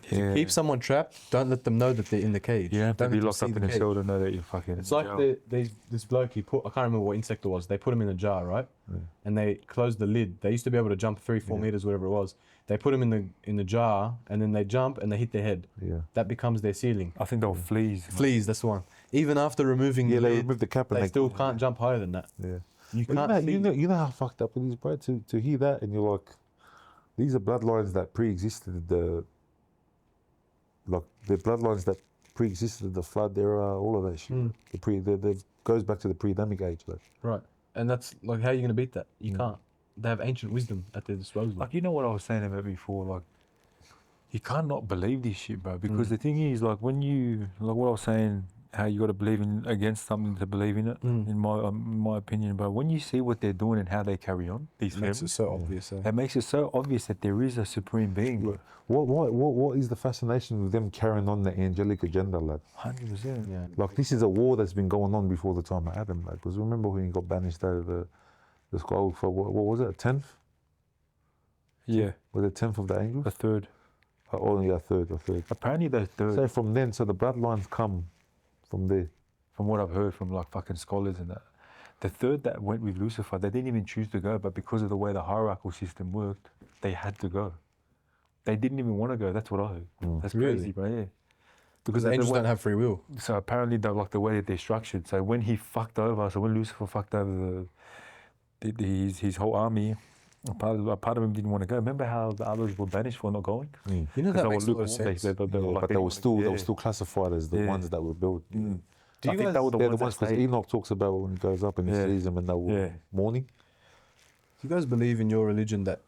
Yeah. To keep someone trapped, don't let them know that they're in the cage. You have to be locked up in a cell to know that you're fucking It's like this bloke, I can't remember what insect it was. They put him in a jar, right? Yeah. And they closed the lid. They used to be able to jump 3-4 meters, whatever it was. They put him in the jar, and then they jump and they hit their head. Yeah. That becomes their ceiling. I think they were fleas. Fleas, that's the one. Even after removing the lid, remove the cap and they still can't jump higher than that. Yeah. You know how fucked up it is, bro, to hear that and you're like, these are bloodlines that pre-existed the bloodlines that pre-existed the flood era, all of that shit. The goes back to the pre-Adamic age, like. Right, and that's like, how are you gonna beat that? You can't. They have ancient wisdom at their disposal. Like, you know what I was saying about before, like, you can't not believe this shit, bro. Because the thing is, like, when you, like what I was saying, how you got to believe in against something to believe in it, in my opinion. But when you see what they're doing and how they carry on, these families, makes it so obvious. It makes it so obvious that there is a supreme being. Yeah. What is the fascination with them carrying on the angelic agenda, lad? 100%. Yeah. Like, this is a war that's been going on before the time of Adam, lad. Because remember when he got banished out of the sky for what was it, a 10th? Yeah. Was it 10th of the angels? A third. Only a third. Apparently the third. So from then, the bloodlines come from there. From what I've heard from like fucking scholars and that. The third that went with Lucifer, they didn't even choose to go, but because of the way the hierarchical system worked, they had to go. they didn't even want to go. That's what I heard. That's crazy, bro. Yeah. Because angels don't have free will. So apparently, like the way that they're structured. So when he fucked over, so when Lucifer fucked over his whole army, a part of him didn't want to go. Remember how the others were banished for not going? You know that makes a lot of sense. But they were still classified as the ones that were built. I think they were the ones because Enoch talks about when he goes up and he sees them and they were mourning. Do you guys believe in your religion that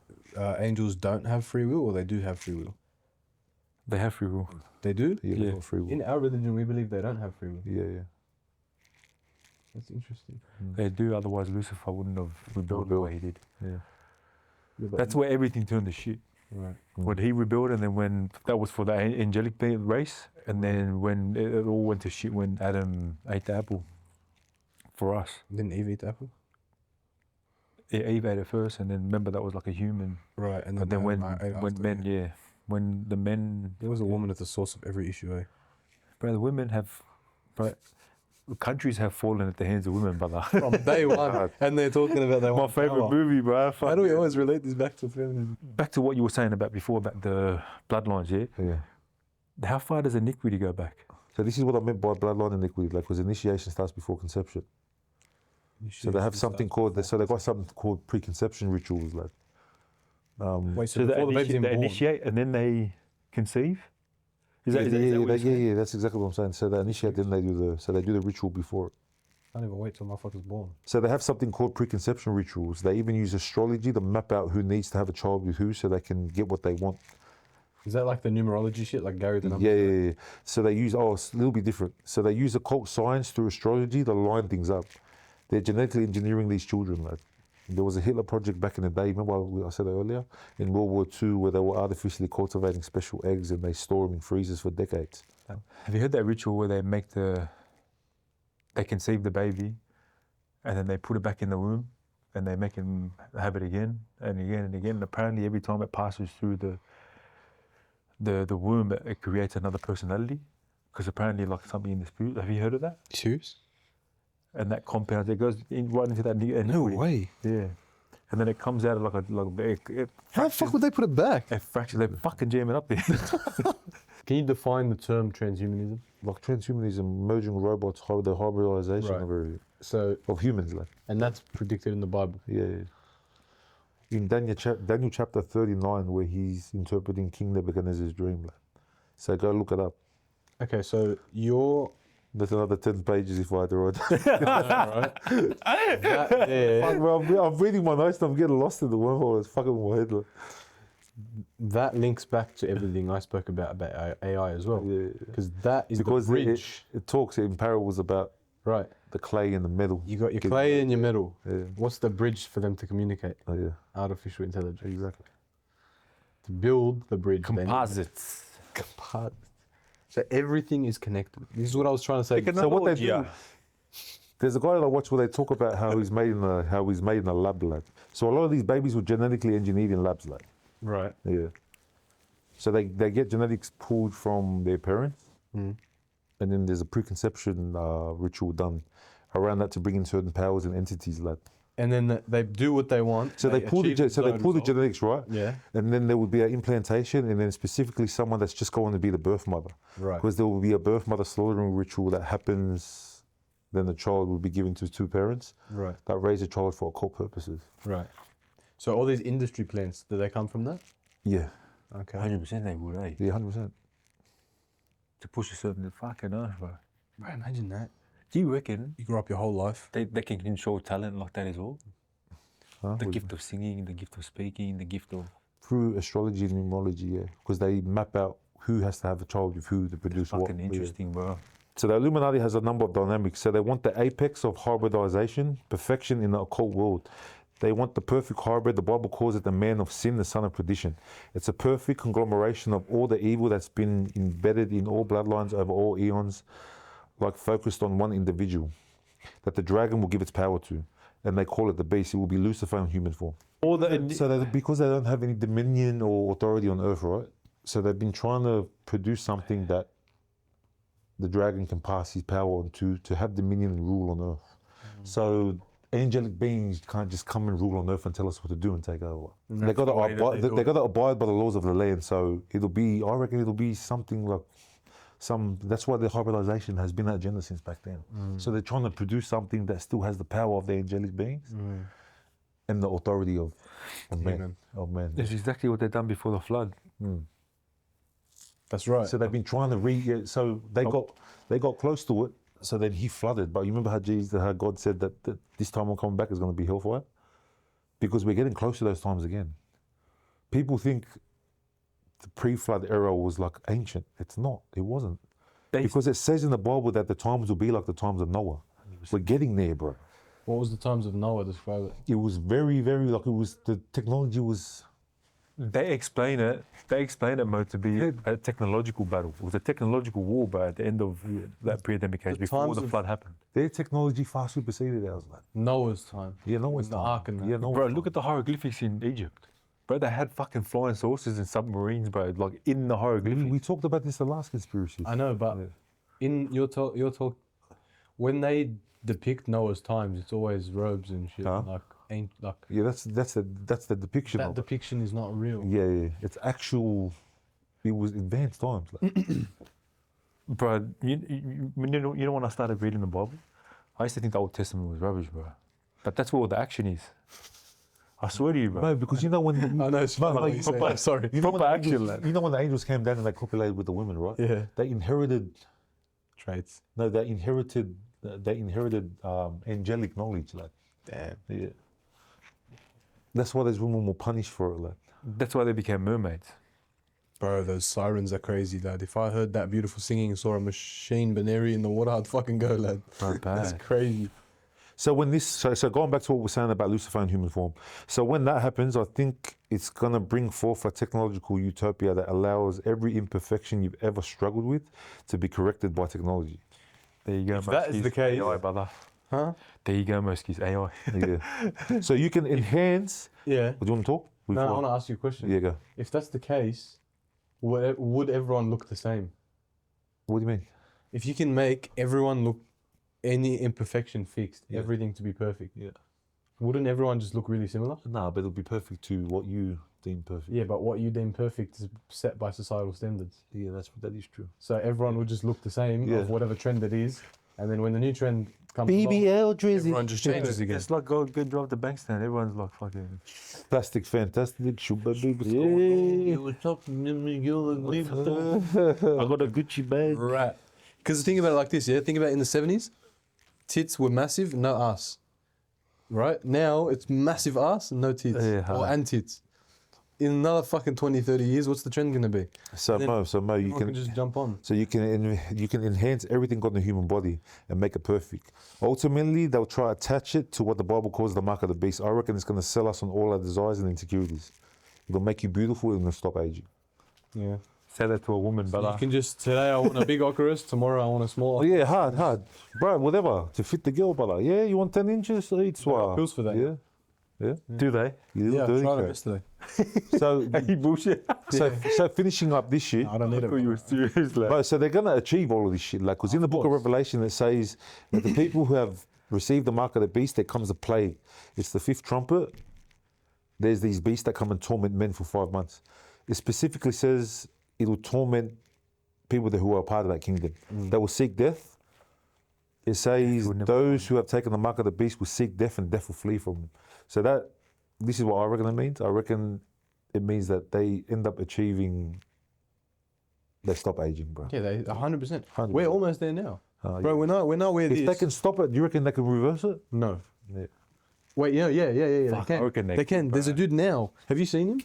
angels don't have free will, or they do have free will? They have free will. They do? Yeah, they have free will. In our religion, we believe they don't have free will. Yeah. That's interesting. They do, otherwise Lucifer wouldn't have rebelled the way he did. Yeah. That's where everything turned to shit. Right. When he rebelled, and then when that was for the angelic race, and then when it all went to shit when Adam ate the apple for us. Didn't Eve eat the apple? Yeah, Eve ate it first, and then remember that was like a human. Right, and then when the men. There was a woman at the source of every issue, eh? Bro, the women have, countries have fallen at the hands of women, brother. From day one, and they're talking about that. My favorite movie, bro. How do we always relate this back to feminism? Back to what you were saying about before, about the bloodlines, Yeah. How far does iniquity go back? So this is what I meant by bloodline iniquity, like, because initiation starts before conception. So they have something called, they got something called preconception rituals, like. Wait, so before the baby's they born, initiate and then they conceive? Yeah, that's exactly what I'm saying. So they initiate, then they do the ritual before it. I don't even wait till my fucker's born. So they have something called preconception rituals. They even use astrology to map out who needs to have a child with who, so they can get what they want. Is that like the numerology shit, like Gary the numbers? Yeah. So they use, it's a little bit different. So they use occult science through astrology to line things up. They're genetically engineering these children. Like, there was a Hitler project back in the day, remember I said that earlier? In World War II, where they were artificially cultivating special eggs and they store them in freezers for decades. Have you heard that ritual where they they conceive the baby and then they put it back in the womb and they make him have it again and again and again? And apparently every time it passes through the womb, it creates another personality, because apparently like something in the spirit. Have you heard of that? Serious? And that compounds, it goes right into that. No way. Yeah. And then it comes out of like how the fuck would they put it back? It fractures, they fucking jam it up there. Can you define the term transhumanism? Like transhumanism, merging robots, the hybridization of humans. Like. And that's predicted in the Bible? Yeah. In Daniel chapter 39, where he's interpreting King Nebuchadnezzar's dream. Like. So go look it up. Okay, so That's another 10 pages if I had to write. I'm reading my notes and I'm getting lost in the wormhole. It's fucking my head. Like. That links back to everything I spoke about AI as well. Yeah. Because that is the bridge. It talks in parables about the clay and the metal. You got your clay and your metal. Yeah. What's the bridge for them to communicate? Oh, yeah. Artificial intelligence. Exactly. To build the bridge. Composites. So everything is connected. This is what I was trying to say. So what they do, there's a guy that I watch where they talk about how he's made in a lab. Like. So a lot of these babies were genetically engineered in labs. Like. Right. Yeah. So they get genetics pulled from their parents, and then there's a preconception ritual done around that to bring in certain powers and entities. Like. And then they do what they want. So they pull the genetics, right? Yeah. And then there would be an implantation, and then specifically someone that's just going to be the birth mother. Right. Because there will be a birth mother slaughtering ritual that happens, then the child will be given to two parents. Right. That raise a child for occult purposes. Right. So all these industry plants, do they come from that? Yeah. Okay. 100% they would, eh? Yeah, 100%. To push a certain fucking earth, bro. Bro, imagine that. Do you reckon you grew up your whole life? They can control talent like that as well? The gift of singing, the gift of speaking, the gift of... Through astrology and numerology, yeah. Because they map out who has to have a child with who to produce what. Fucking interesting, bro. So the Illuminati has a number of dynamics. So they want the apex of hybridization, perfection in the occult world. They want the perfect hybrid. The Bible calls it the man of sin, the son of perdition. It's a perfect conglomeration of all the evil that's been embedded in all bloodlines over all eons, like focused on one individual, that the dragon will give its power to. And they call it the beast. It will be Lucifer in human form. Because they don't have any dominion or authority on earth, right? So they've been trying to produce something that the dragon can pass his power on to have dominion and rule on earth. So angelic beings can't just come and rule on Earth and tell us what to do and take over. And They got that's the way that to they got to abide by the laws of the land. So I reckon it'll be something like that's why the hybridization has been that agenda since back then. So they're trying to produce something that still has the power of the angelic beings and the authority of man. That's exactly what they've done before the flood. That's right. So they've been trying to so they got close to it. So then he flooded. But you remember how God said that this time I'm coming back is going to be hellfire? Because we're getting close to those times again. People think the pre-flood era was like ancient. It's not. It wasn't. Because it says in the Bible that the times will be like the times of Noah. We're getting there, bro. What was the times of Noah? Describe it. It was very, very the technology was... They explain it, Mo, to be a technological battle. It was a technological war, but at the end of that pre-Adamic age, before the flood happened. Their technology far superseded ours, man. Noah's time. Yeah, Noah's the time. ark and that. Yeah, Noah's Bro, time. look at the hieroglyphics in Egypt. Bro, they had fucking flying saucers and submarines, bro, like in the hieroglyphics. We talked about this the last conspiracy. I know, but in your talk, when they depict Noah's times, it's always robes and shit. Yeah, that's the depiction. That depiction is not real. Yeah. It's actual. It was advanced times. Like. Bro, you know when I started reading the Bible, I used to think the Old Testament was rubbish, bro. But that's where all the action is. I swear to you, bro. No, because you know when... I know, sorry. You know when the angels came down and they copulated with the women, right? Yeah. They inherited... Traits. No, they inherited angelic knowledge, like. Damn. Yeah. That's why those women were punished for it, like. That's why they became mermaids. Bro, those sirens are crazy, lad. If I heard that beautiful singing and saw a machine binary in the water, I'd fucking go, lad. Not bad. That's crazy. So when so going back to what we're saying about Lucifer in human form. So when that happens, I think it's gonna bring forth a technological utopia that allows every imperfection you've ever struggled with to be corrected by technology. There you go, If that is the case, AI, brother. Huh? There you go, Moski's AI. Yeah. So you can enhance. Yeah. Do you want to talk? No, I want to ask you a question. Yeah, go. If that's the case, would everyone look the same? What do you mean? If you can make everyone look any imperfection fixed, everything to be perfect, wouldn't everyone just look really similar? No, but it'll be perfect to what you deem perfect. Yeah, but what you deem perfect is set by societal standards. Yeah, that is true. So everyone would just look the same of whatever trend it is, and then when the new trend comes BBL Drizzy. everyone just changes again. It's like go drive the bank stand. Everyone's like fucking... Plastic fantastic. Shuba baby. What's up? I got a Gucci bag. Right. Because think about it like this, yeah? Think about it in the 70s, tits were massive, no ass. Right? Now it's massive ass, no tits. And tits. In another fucking 20, 30 years, what's the trend going to be? So Mo, you can just jump on. So you can enhance everything on the human body and make it perfect. Ultimately, they'll try to attach it to what the Bible calls the mark of the beast. I reckon it's going to sell us on all our desires and insecurities. It'll make you beautiful and it'll stop aging. Yeah. Say that to a woman, brother. You can just, today I want a big Ocarus, tomorrow I want a small. Oh, yeah, hard. Bro, whatever, to fit the girl, brother. Yeah, you want 10 inches? Eat swallow. Pills for that. Yeah. Do they? Yeah, I tried it yesterday. So, Hey, bullshit. so finishing up this shit. I don't need it. You were serious, like. Bro, so they're going to achieve all of this shit. Like, because in the book of Revelation, it says that the people who have received the mark of the beast, there comes a plague. It's the fifth trumpet. There's these beasts that come and torment men for 5 months. It specifically says it will torment people who are part of that kingdom. They will seek death. It says those who have taken the mark of the beast will seek death and death will flee from them. So this is what I reckon it means. I reckon it means that they end up achieving, they stop aging, bro. Yeah, 100%. We're almost there now. Bro, we're not where If they can stop it, do you reckon they can reverse it? No. Yeah. Wait, yeah, Fuck, they I reckon can. They can. There's a dude now. Have you seen him?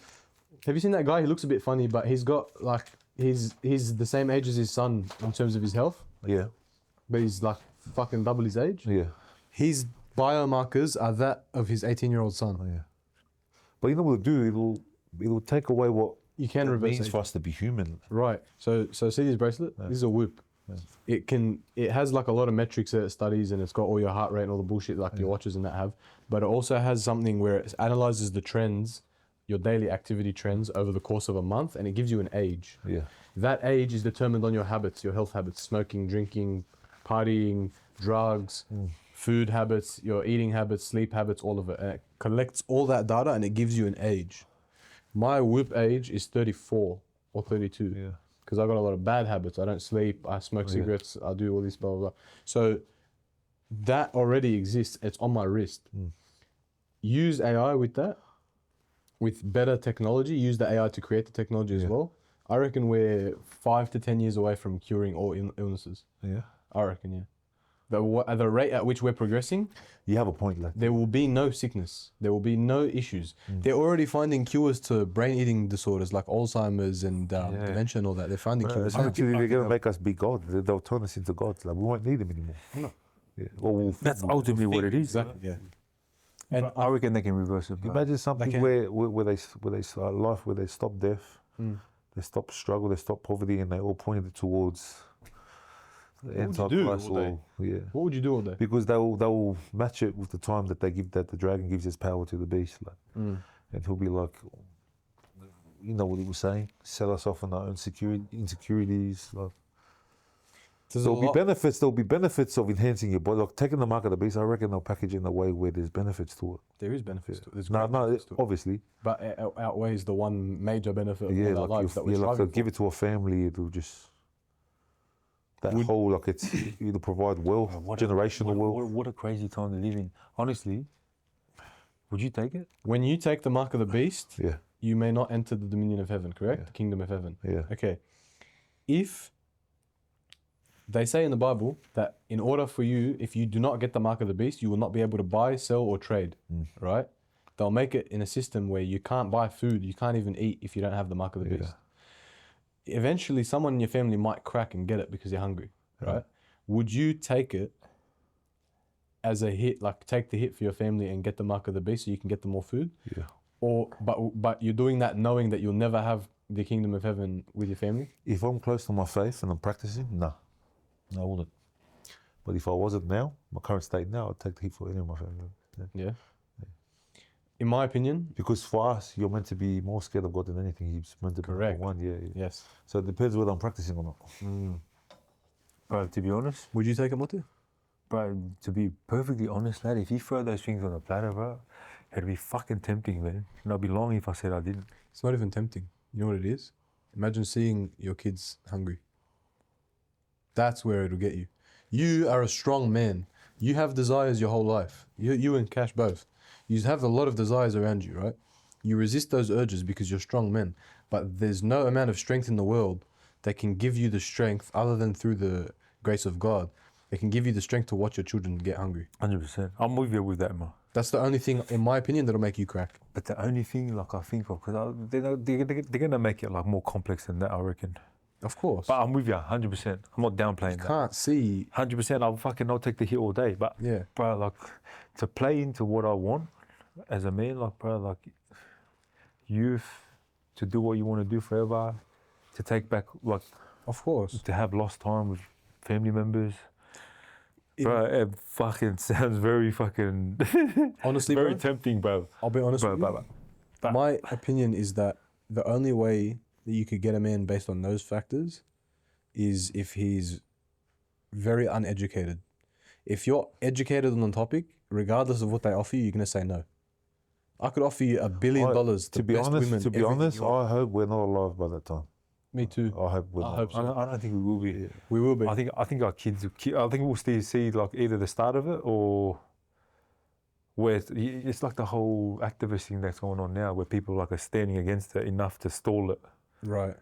Have you seen that guy? He looks a bit funny, but he's got like, he's the same age as his son in terms of his health. Yeah. But he's like fucking double his age. Yeah. His biomarkers are that of his 18-year-old son. Oh, yeah. But you know what it'll do? It'll take away what You can it reverse means it. for us to be human. Right. So see this bracelet? This is a Whoop. Yeah. It has like a lot of metrics that it studies, and it's got all your heart rate and all the bullshit like your watches and that have. But it also has something where it analyzes the trends, your daily activity trends over the course of a month, and it gives you an age. Yeah. That age is determined on your habits, your health habits, smoking, drinking, partying, drugs, food habits, your eating habits, sleep habits, all of it. And it collects all that data and it gives you an age. My whoop age is 34 or 32. Yeah. Because I got a lot of bad habits. I don't sleep, I smoke cigarettes, I do all this, blah, blah, blah. So that already exists. It's on my wrist. Use AI with that, with better technology. Use the AI to create the technology as well. I reckon we're 5 to 10 years away from curing all illnesses. Yeah. I reckon, yeah. At the rate at which we're progressing, You have a point, like. there will be no sickness. There will be no issues. They're already finding cures to brain-eating disorders like Alzheimer's and dementia and all that. They're finding cures. Actually, they're going to make us be God. They'll turn us into gods. Like, we won't need them anymore. No. Yeah. Well, That's ultimately what it is. Exactly, yeah. And I reckon they can reverse it. imagine something where they start life, where they stop death, they stop struggle, they stop poverty, and they all pointed towards the Antichrist. What would you do all day? Because they'll match it with the time that they give, that the dragon gives his power to the beast, like, and he'll be like, you know what he was saying, sell us off on our own insecurities. Like, there'll be benefits of enhancing your body. Like taking the mark of the beast, I reckon they'll package it in a way where there's benefits to it. There is benefits to it. There's benefits to it. Obviously. But it outweighs the one major benefit of our like lives that we're striving they'll for. give it to a family, it'll just, whole, like, it's either provide wealth, generational wealth. What a crazy time to live in. Honestly, would you take it? When you take the mark of the beast, Yeah. you may not enter the dominion of heaven, correct? Yeah. The kingdom of heaven. Yeah. Okay. If they say in the Bible that in order for you, if you do not get the mark of the beast, you will not be able to buy, sell, or trade, right? They'll make it in a system where you can't buy food, you can't even eat if you don't have the mark of the beast. Eventually, someone in your family might crack and get it because they're hungry, right? Would you take it as a hit, like take the hit for your family and get the mark of the beast so you can get them more food? Yeah. Or, but you're doing that knowing that you'll never have the kingdom of heaven with your family? If I'm close to my faith and I'm practicing, no, I wouldn't. But if I wasn't now, my current state now, I'd take the hit for any of my family. Yeah. In my opinion, because for us, you're meant to be more scared of God than anything. He's meant to be one. Yes. So it depends whether I'm practicing or not. Bro, to be honest, would you take it, Motu? bro, to be perfectly honest, lad, if you throw those things on a platter, bro, it'd be fucking tempting, man. And I'd be lying if I said I didn't. It's not even tempting. You know what it is? Imagine seeing your kids hungry. That's where it'll get you. You are a strong man. You have desires your whole life. You and Cash both. You have a lot of desires around you, right? You resist those urges because you're strong men. But there's no amount of strength in the world that can give you the strength other than through the grace of God. It can give you the strength to watch your children get hungry. 100%. I'm with you with that, man. That's the only thing, in my opinion, that'll make you crack. But the only thing, like, I think of, because they're going to make it, like, more complex than that, I reckon. Of course. But I'm with you, 100%. I'm not downplaying that. Can't see. 100%, I'll take the hit all day. But, Yeah. bro, like, to play into what I want as a man, like, bro, like, youth, to do what you want to do forever, to take back, like, Of course. to have lost time with family members. Bro, it fucking sounds very fucking Honestly, very bro, tempting, bro. I'll be honest with you. But My opinion is that the only way that you could get a man based on those factors is if he's very uneducated. If you're educated on the topic, regardless of what they offer you, you're going to say no. I could offer you $1 billion. To be honest, I hope we're not alive by that time. Me too. I hope we're not. hope so. I don't think we will be. Yeah. We will be. I think our kids. I think we'll still see like either the start of it or where it's like the whole activist thing that's going on now, where people like are standing against it enough to stall it. Right.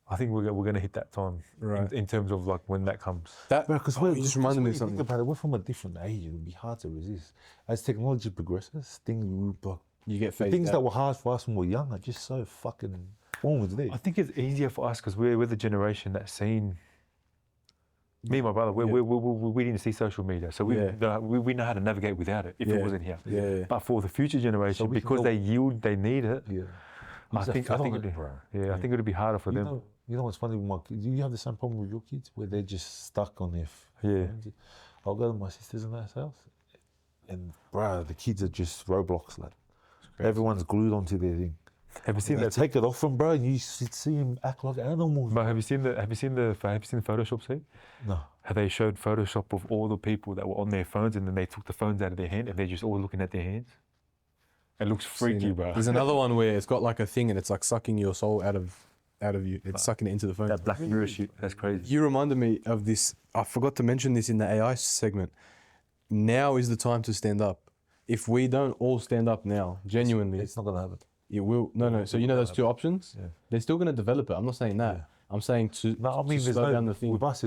I think we're going to hit that time, Right. in terms of like when that comes. That Because you just reminded me of something. Think about it, we're from a different age. It'll be hard to resist. As technology progresses, things that that were hard for us when we were young are just so fucking almost there. I think it's easier for us because we're the generation that's seen. Me and my brother, we didn't see social media, so we know how to navigate without it if it wasn't here. Yeah. But for the future generation, because they need it. Yeah. I think it'd be harder for them. You know what's funny with my kids? Do you have the same problem with your kids where they're just stuck on their phones? I'll go to my sister's and dad's house, and bruh, the kids are just Roblox, like everyone's glued onto their thing. Have you seen They that? take it off him, bro, and you see him act like animals. But have you seen the Photoshop scene? No. How they showed Photoshop of all the people that were on their phones, and then they took the phones out of their hand, and they're just all looking at their hands. It looks freaky, bro. There's another one where it's got like a thing and it's like sucking your soul out of you. It's sucking it into the phone. That Black Mirror shit, that's crazy. You reminded me of this. I forgot to mention this in the AI segment. Now is the time to stand up. If we don't all stand up now, genuinely, It's not gonna happen. it will. No. So you know those two options? Yeah. They're still going to develop it. I'm not saying that. Yeah. I'm saying to, No, I mean, to there's slow no, down the thing. with us,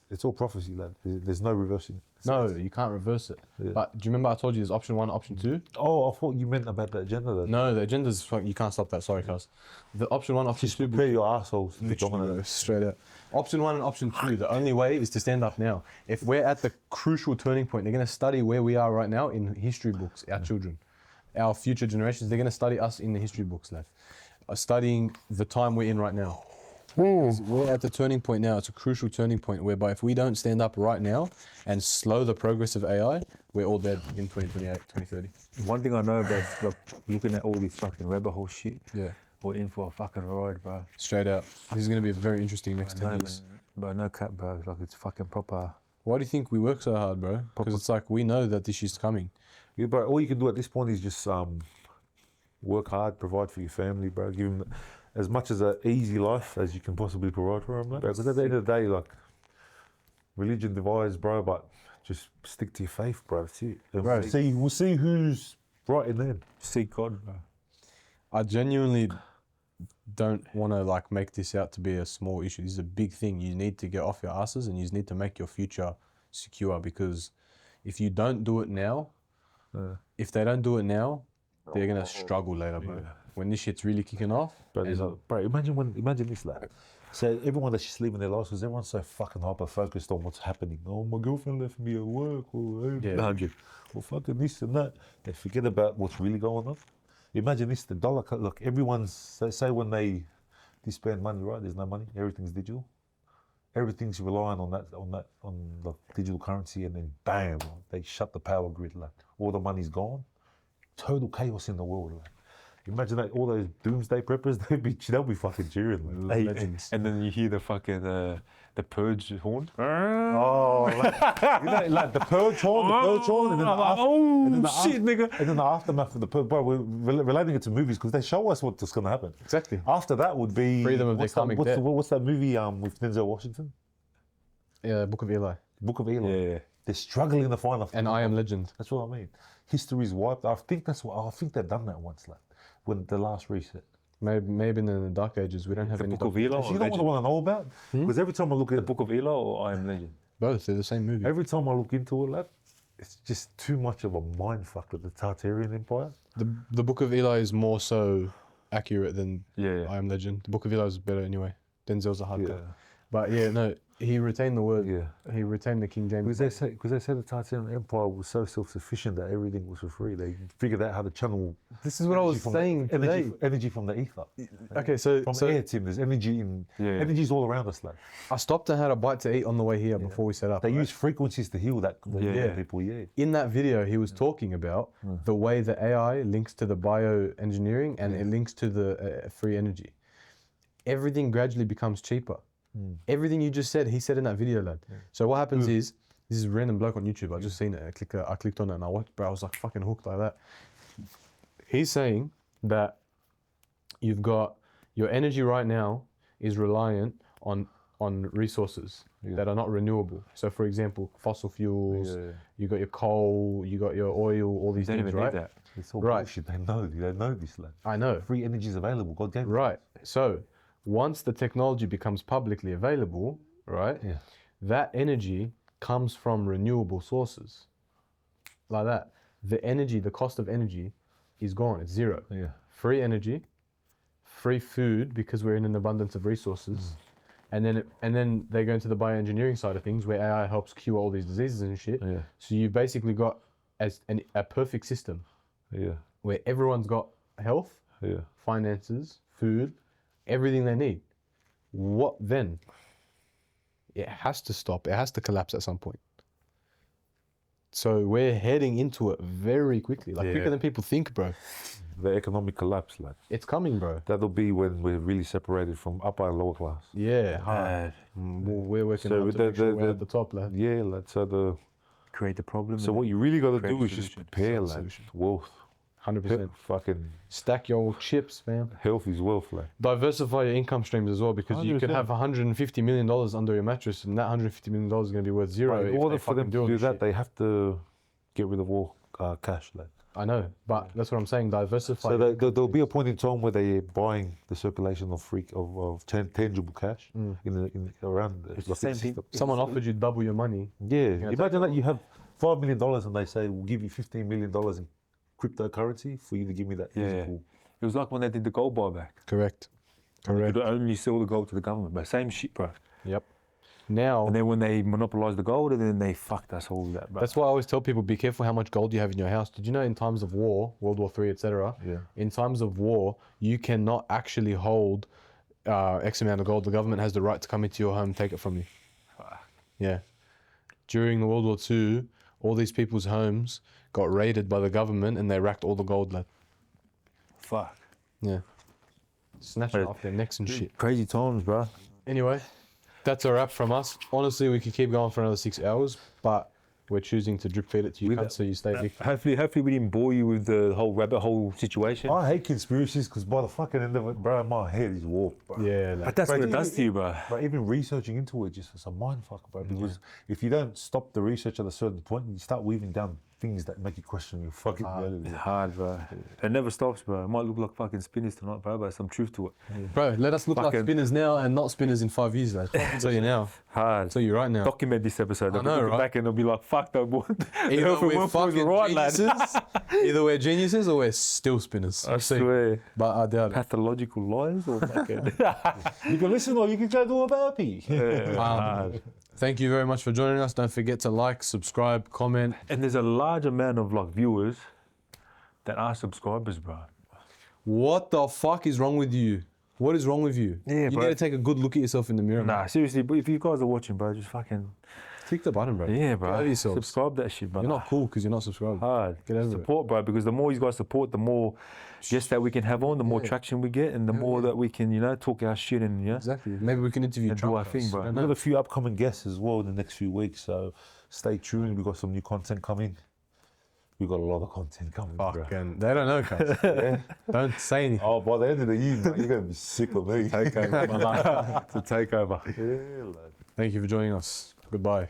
it's all prophecy, lad. There's no reversing. No, you can't reverse it. Yeah. But do you remember I told you there's option 1, option 2? Oh, I thought you meant about the agenda. Then. No, the agenda's you can't stop that. Sorry, cuz. The option 1, option 2. Prepare your assholes to Literally, dominate. bro, straight out. Option 1 and option 2. The only way is to stand up now. If we're at the crucial turning point, they're going to study where we are right now in history books. Our children, our future generations, they're going to study us in the history books, lad. Studying the time we're in right now. We're at the turning point now. It's a crucial turning point whereby if we don't stand up right now and slow the progress of AI, we're all dead in 2028, 2030. One thing I know about like, looking at all this fucking rabbit hole shit, Yeah. we're in for a fucking ride, bro. Straight out. This is going to be very interesting next 10 No, years. but no cap, bro. Like it's fucking proper. Why do you think we work so hard, bro? Because it's like we know that this is coming. Yeah, bro. All you can do at this point is just work hard, provide for your family, bro. Give them as much as an easy life as you can possibly provide for them, because at the end of the day, like, religion divides, bro, but just stick to your faith, bro. That's it. And Bro. we'll see who's right in there. Seek God, bro. I genuinely don't want to like make this out to be a small issue. This is a big thing. You need to get off your asses and you need to make your future secure, because if you don't do it now, if they don't do it now, they're going to struggle later, bro. Yeah. When this shit's really kicking off. But and- bro, imagine this, lad. So everyone that's just living their lives, because everyone's so fucking hyper focused on what's happening. Oh, my girlfriend left me at work, or Yeah. 100, or fucking this and that. They forget about what's really going on. Imagine this: the dollar. Look, everyone's say when they spend money, right? There's no money. Everything's digital. Everything's relying on the digital currency, and then bam, they shut the power grid. Like all the money's gone. Total chaos in the world. Like. Imagine that all those doomsday preppers, they'll be fucking cheering. Like. Legends. And then you hear the fucking the purge horn. Oh, like the purge horn, and then and then the aftermath of the purge. Bro, we're relating it to movies because they show us what's going to happen. Exactly. After that would be Freedom of the Islamic debt. What's that movie with Denzel Washington? Yeah, Book of Eli. Book of Eli. Yeah. They're struggling to find a. And I Am Legend. That's what I mean. History's wiped. I think they've done that once, like when the last reset. Maybe in the Dark Ages. We don't have The any. Book of Eli. You know what I want to know about? Because every time I look at The Book of Eli or I Am Legend. Both. They're the same movie. every time I look into it, lad, it's just too much of a mindfuck with the Tartarian Empire. The Book of Eli is more so accurate than Yeah. I Am Legend. The Book of Eli is better anyway. Denzel's a hard guy. Yeah. But yeah, no, he retained the word. Yeah. He retained the King James. Because they say the Tartarian Empire was so self-sufficient that everything was for free. They figured out how to channel. This is what I was saying today. Energy from the ether. Okay, so From air, Tim. There's energy in. Yeah. Energy's all around us, lad. I stopped and had a bite to eat on the way here before we set up. They right? use frequencies to heal that. Yeah. People. Yeah. In that video, he was talking about the way the AI links to the bioengineering and it links to the free energy. Everything gradually becomes cheaper. Everything you just said, he said in that video, lad. So what happens is, this is a random bloke on YouTube. I just seen it. I clicked on it and I watched, bro. I was like fucking hooked like that. He's saying that you've got your energy right now is reliant on resources that are not renewable. So for example, fossil fuels. You got your coal. You got your oil. All these They don't things, even right? need that. It's all Right. bullshit. They know this, lad. I know. Free energy is available. God gave it. Right. So once the technology becomes publicly available, right, Yeah. that energy comes from renewable sources. Like that. The cost of energy is gone. It's zero. Yeah. Free energy, free food because we're in an abundance of resources. And then they go into the bioengineering side of things where AI helps cure all these diseases and shit. Yeah. So you've basically got a perfect system Yeah. where everyone's got health, Yeah. finances, food, everything they need. What then? It has to stop. It has to collapse at some point. So we're heading into it very quickly, like quicker than people think, bro. The economic collapse, like. It's coming, bro. That'll be when we're really separated from upper and lower class. Yeah, hard. We're working hard to make sure we're at the top, lad. Yeah, like, so create the problem. So what you really got to create do is solution. just prepare, like, wealth. 100%. Fucking Stack your chips, fam. health is wealth, like. Diversify your income streams as well, because you could 100%. have $150 million under your mattress, and that $150 million is going to be worth zero. But in if order they for them fucking to do all that, shit. they have to get rid of all cash, like. I know, but that's what I'm saying. Diversify. So there'll be a point in time where they're buying the circulation of tangible cash in around It's the same thing. Someone offered you double your money. Yeah, imagine that you have $5 million and they say we'll give you $15 million in cryptocurrency for you to give me that physical. It was like when they did the gold buyback. Correct. You could only sell the gold to the government, but same shit, bro. Yep. Now, And then when they monopolized the gold, and then they fucked us all that, bro. that's why I always tell people, be careful how much gold you have in your house. Did you know in times of war, World War III, etc., in times of war, you cannot actually hold X amount of gold. The government has the right to come into your home and take it from you. Yeah. During the World War II, all these people's homes got raided by the government and they racked all the gold, lad. Fuck. Yeah. Snatched it off their necks and shit. Crazy times, bro. Anyway, that's a wrap from us. Honestly, we could keep going for another 6 hours, but we're choosing to drip feed it to you, cunts, so you stay big. Hopefully we didn't bore you with the whole rabbit hole situation. I hate conspiracies because by the fucking end of it, bro, my head is warped, bro. Yeah, But that's what it does to you, bro. But even researching into it, just it's a mindfuck, bro. Because if you don't stop the research at a certain point, you start weaving down things that make you question your fucking reality. It's hard, bro. It never stops, bro. It might look like fucking spinners tonight, bro, but there's some truth to it. Bro, let us look like Fucking- spinners now and not spinners in 5 years, lad. I'll tell you now. Hard. I'll tell you right now. Document this episode. I They'll know, look right? back and they'll be like, fuck, no, boy. Either we're fucking right, lad. geniuses, either we're geniuses or we're still spinners. I swear. But I doubt it. Pathological lies or fucking... You can listen or you can go do a burpee. Thank you very much for joining us. Don't forget to like, subscribe, comment. And there's a large amount of like viewers that are subscribers, bro. What the fuck is wrong with you? What is wrong with you? Yeah, you bro. need to take a good look at yourself in the mirror. Nah, man. seriously, but if you guys are watching, bro, just fucking... Click the button, bro. Yeah, Get bro. over yourselves. Subscribe that shit, bro. You're not cool because you're not subscribed. Hard. Get over it. Support, bro, because the more you guys support, the more guests that we can have on, the more traction we get, and the more that we can, you know, talk our shit and, you know, Exactly. Maybe we can interview and do our Trump thing, guys. bro. I don't We've know. got a few upcoming guests as well in the next few weeks, so stay tuned. We've got some new content coming. We've got a lot of content coming, bro. Fucking, they don't know, guys. Don't say anything. Oh, by the end of the year, mate, you're going to be sick of me. Takeover. It's a takeover. Yeah, lad. Thank you for joining us. Goodbye.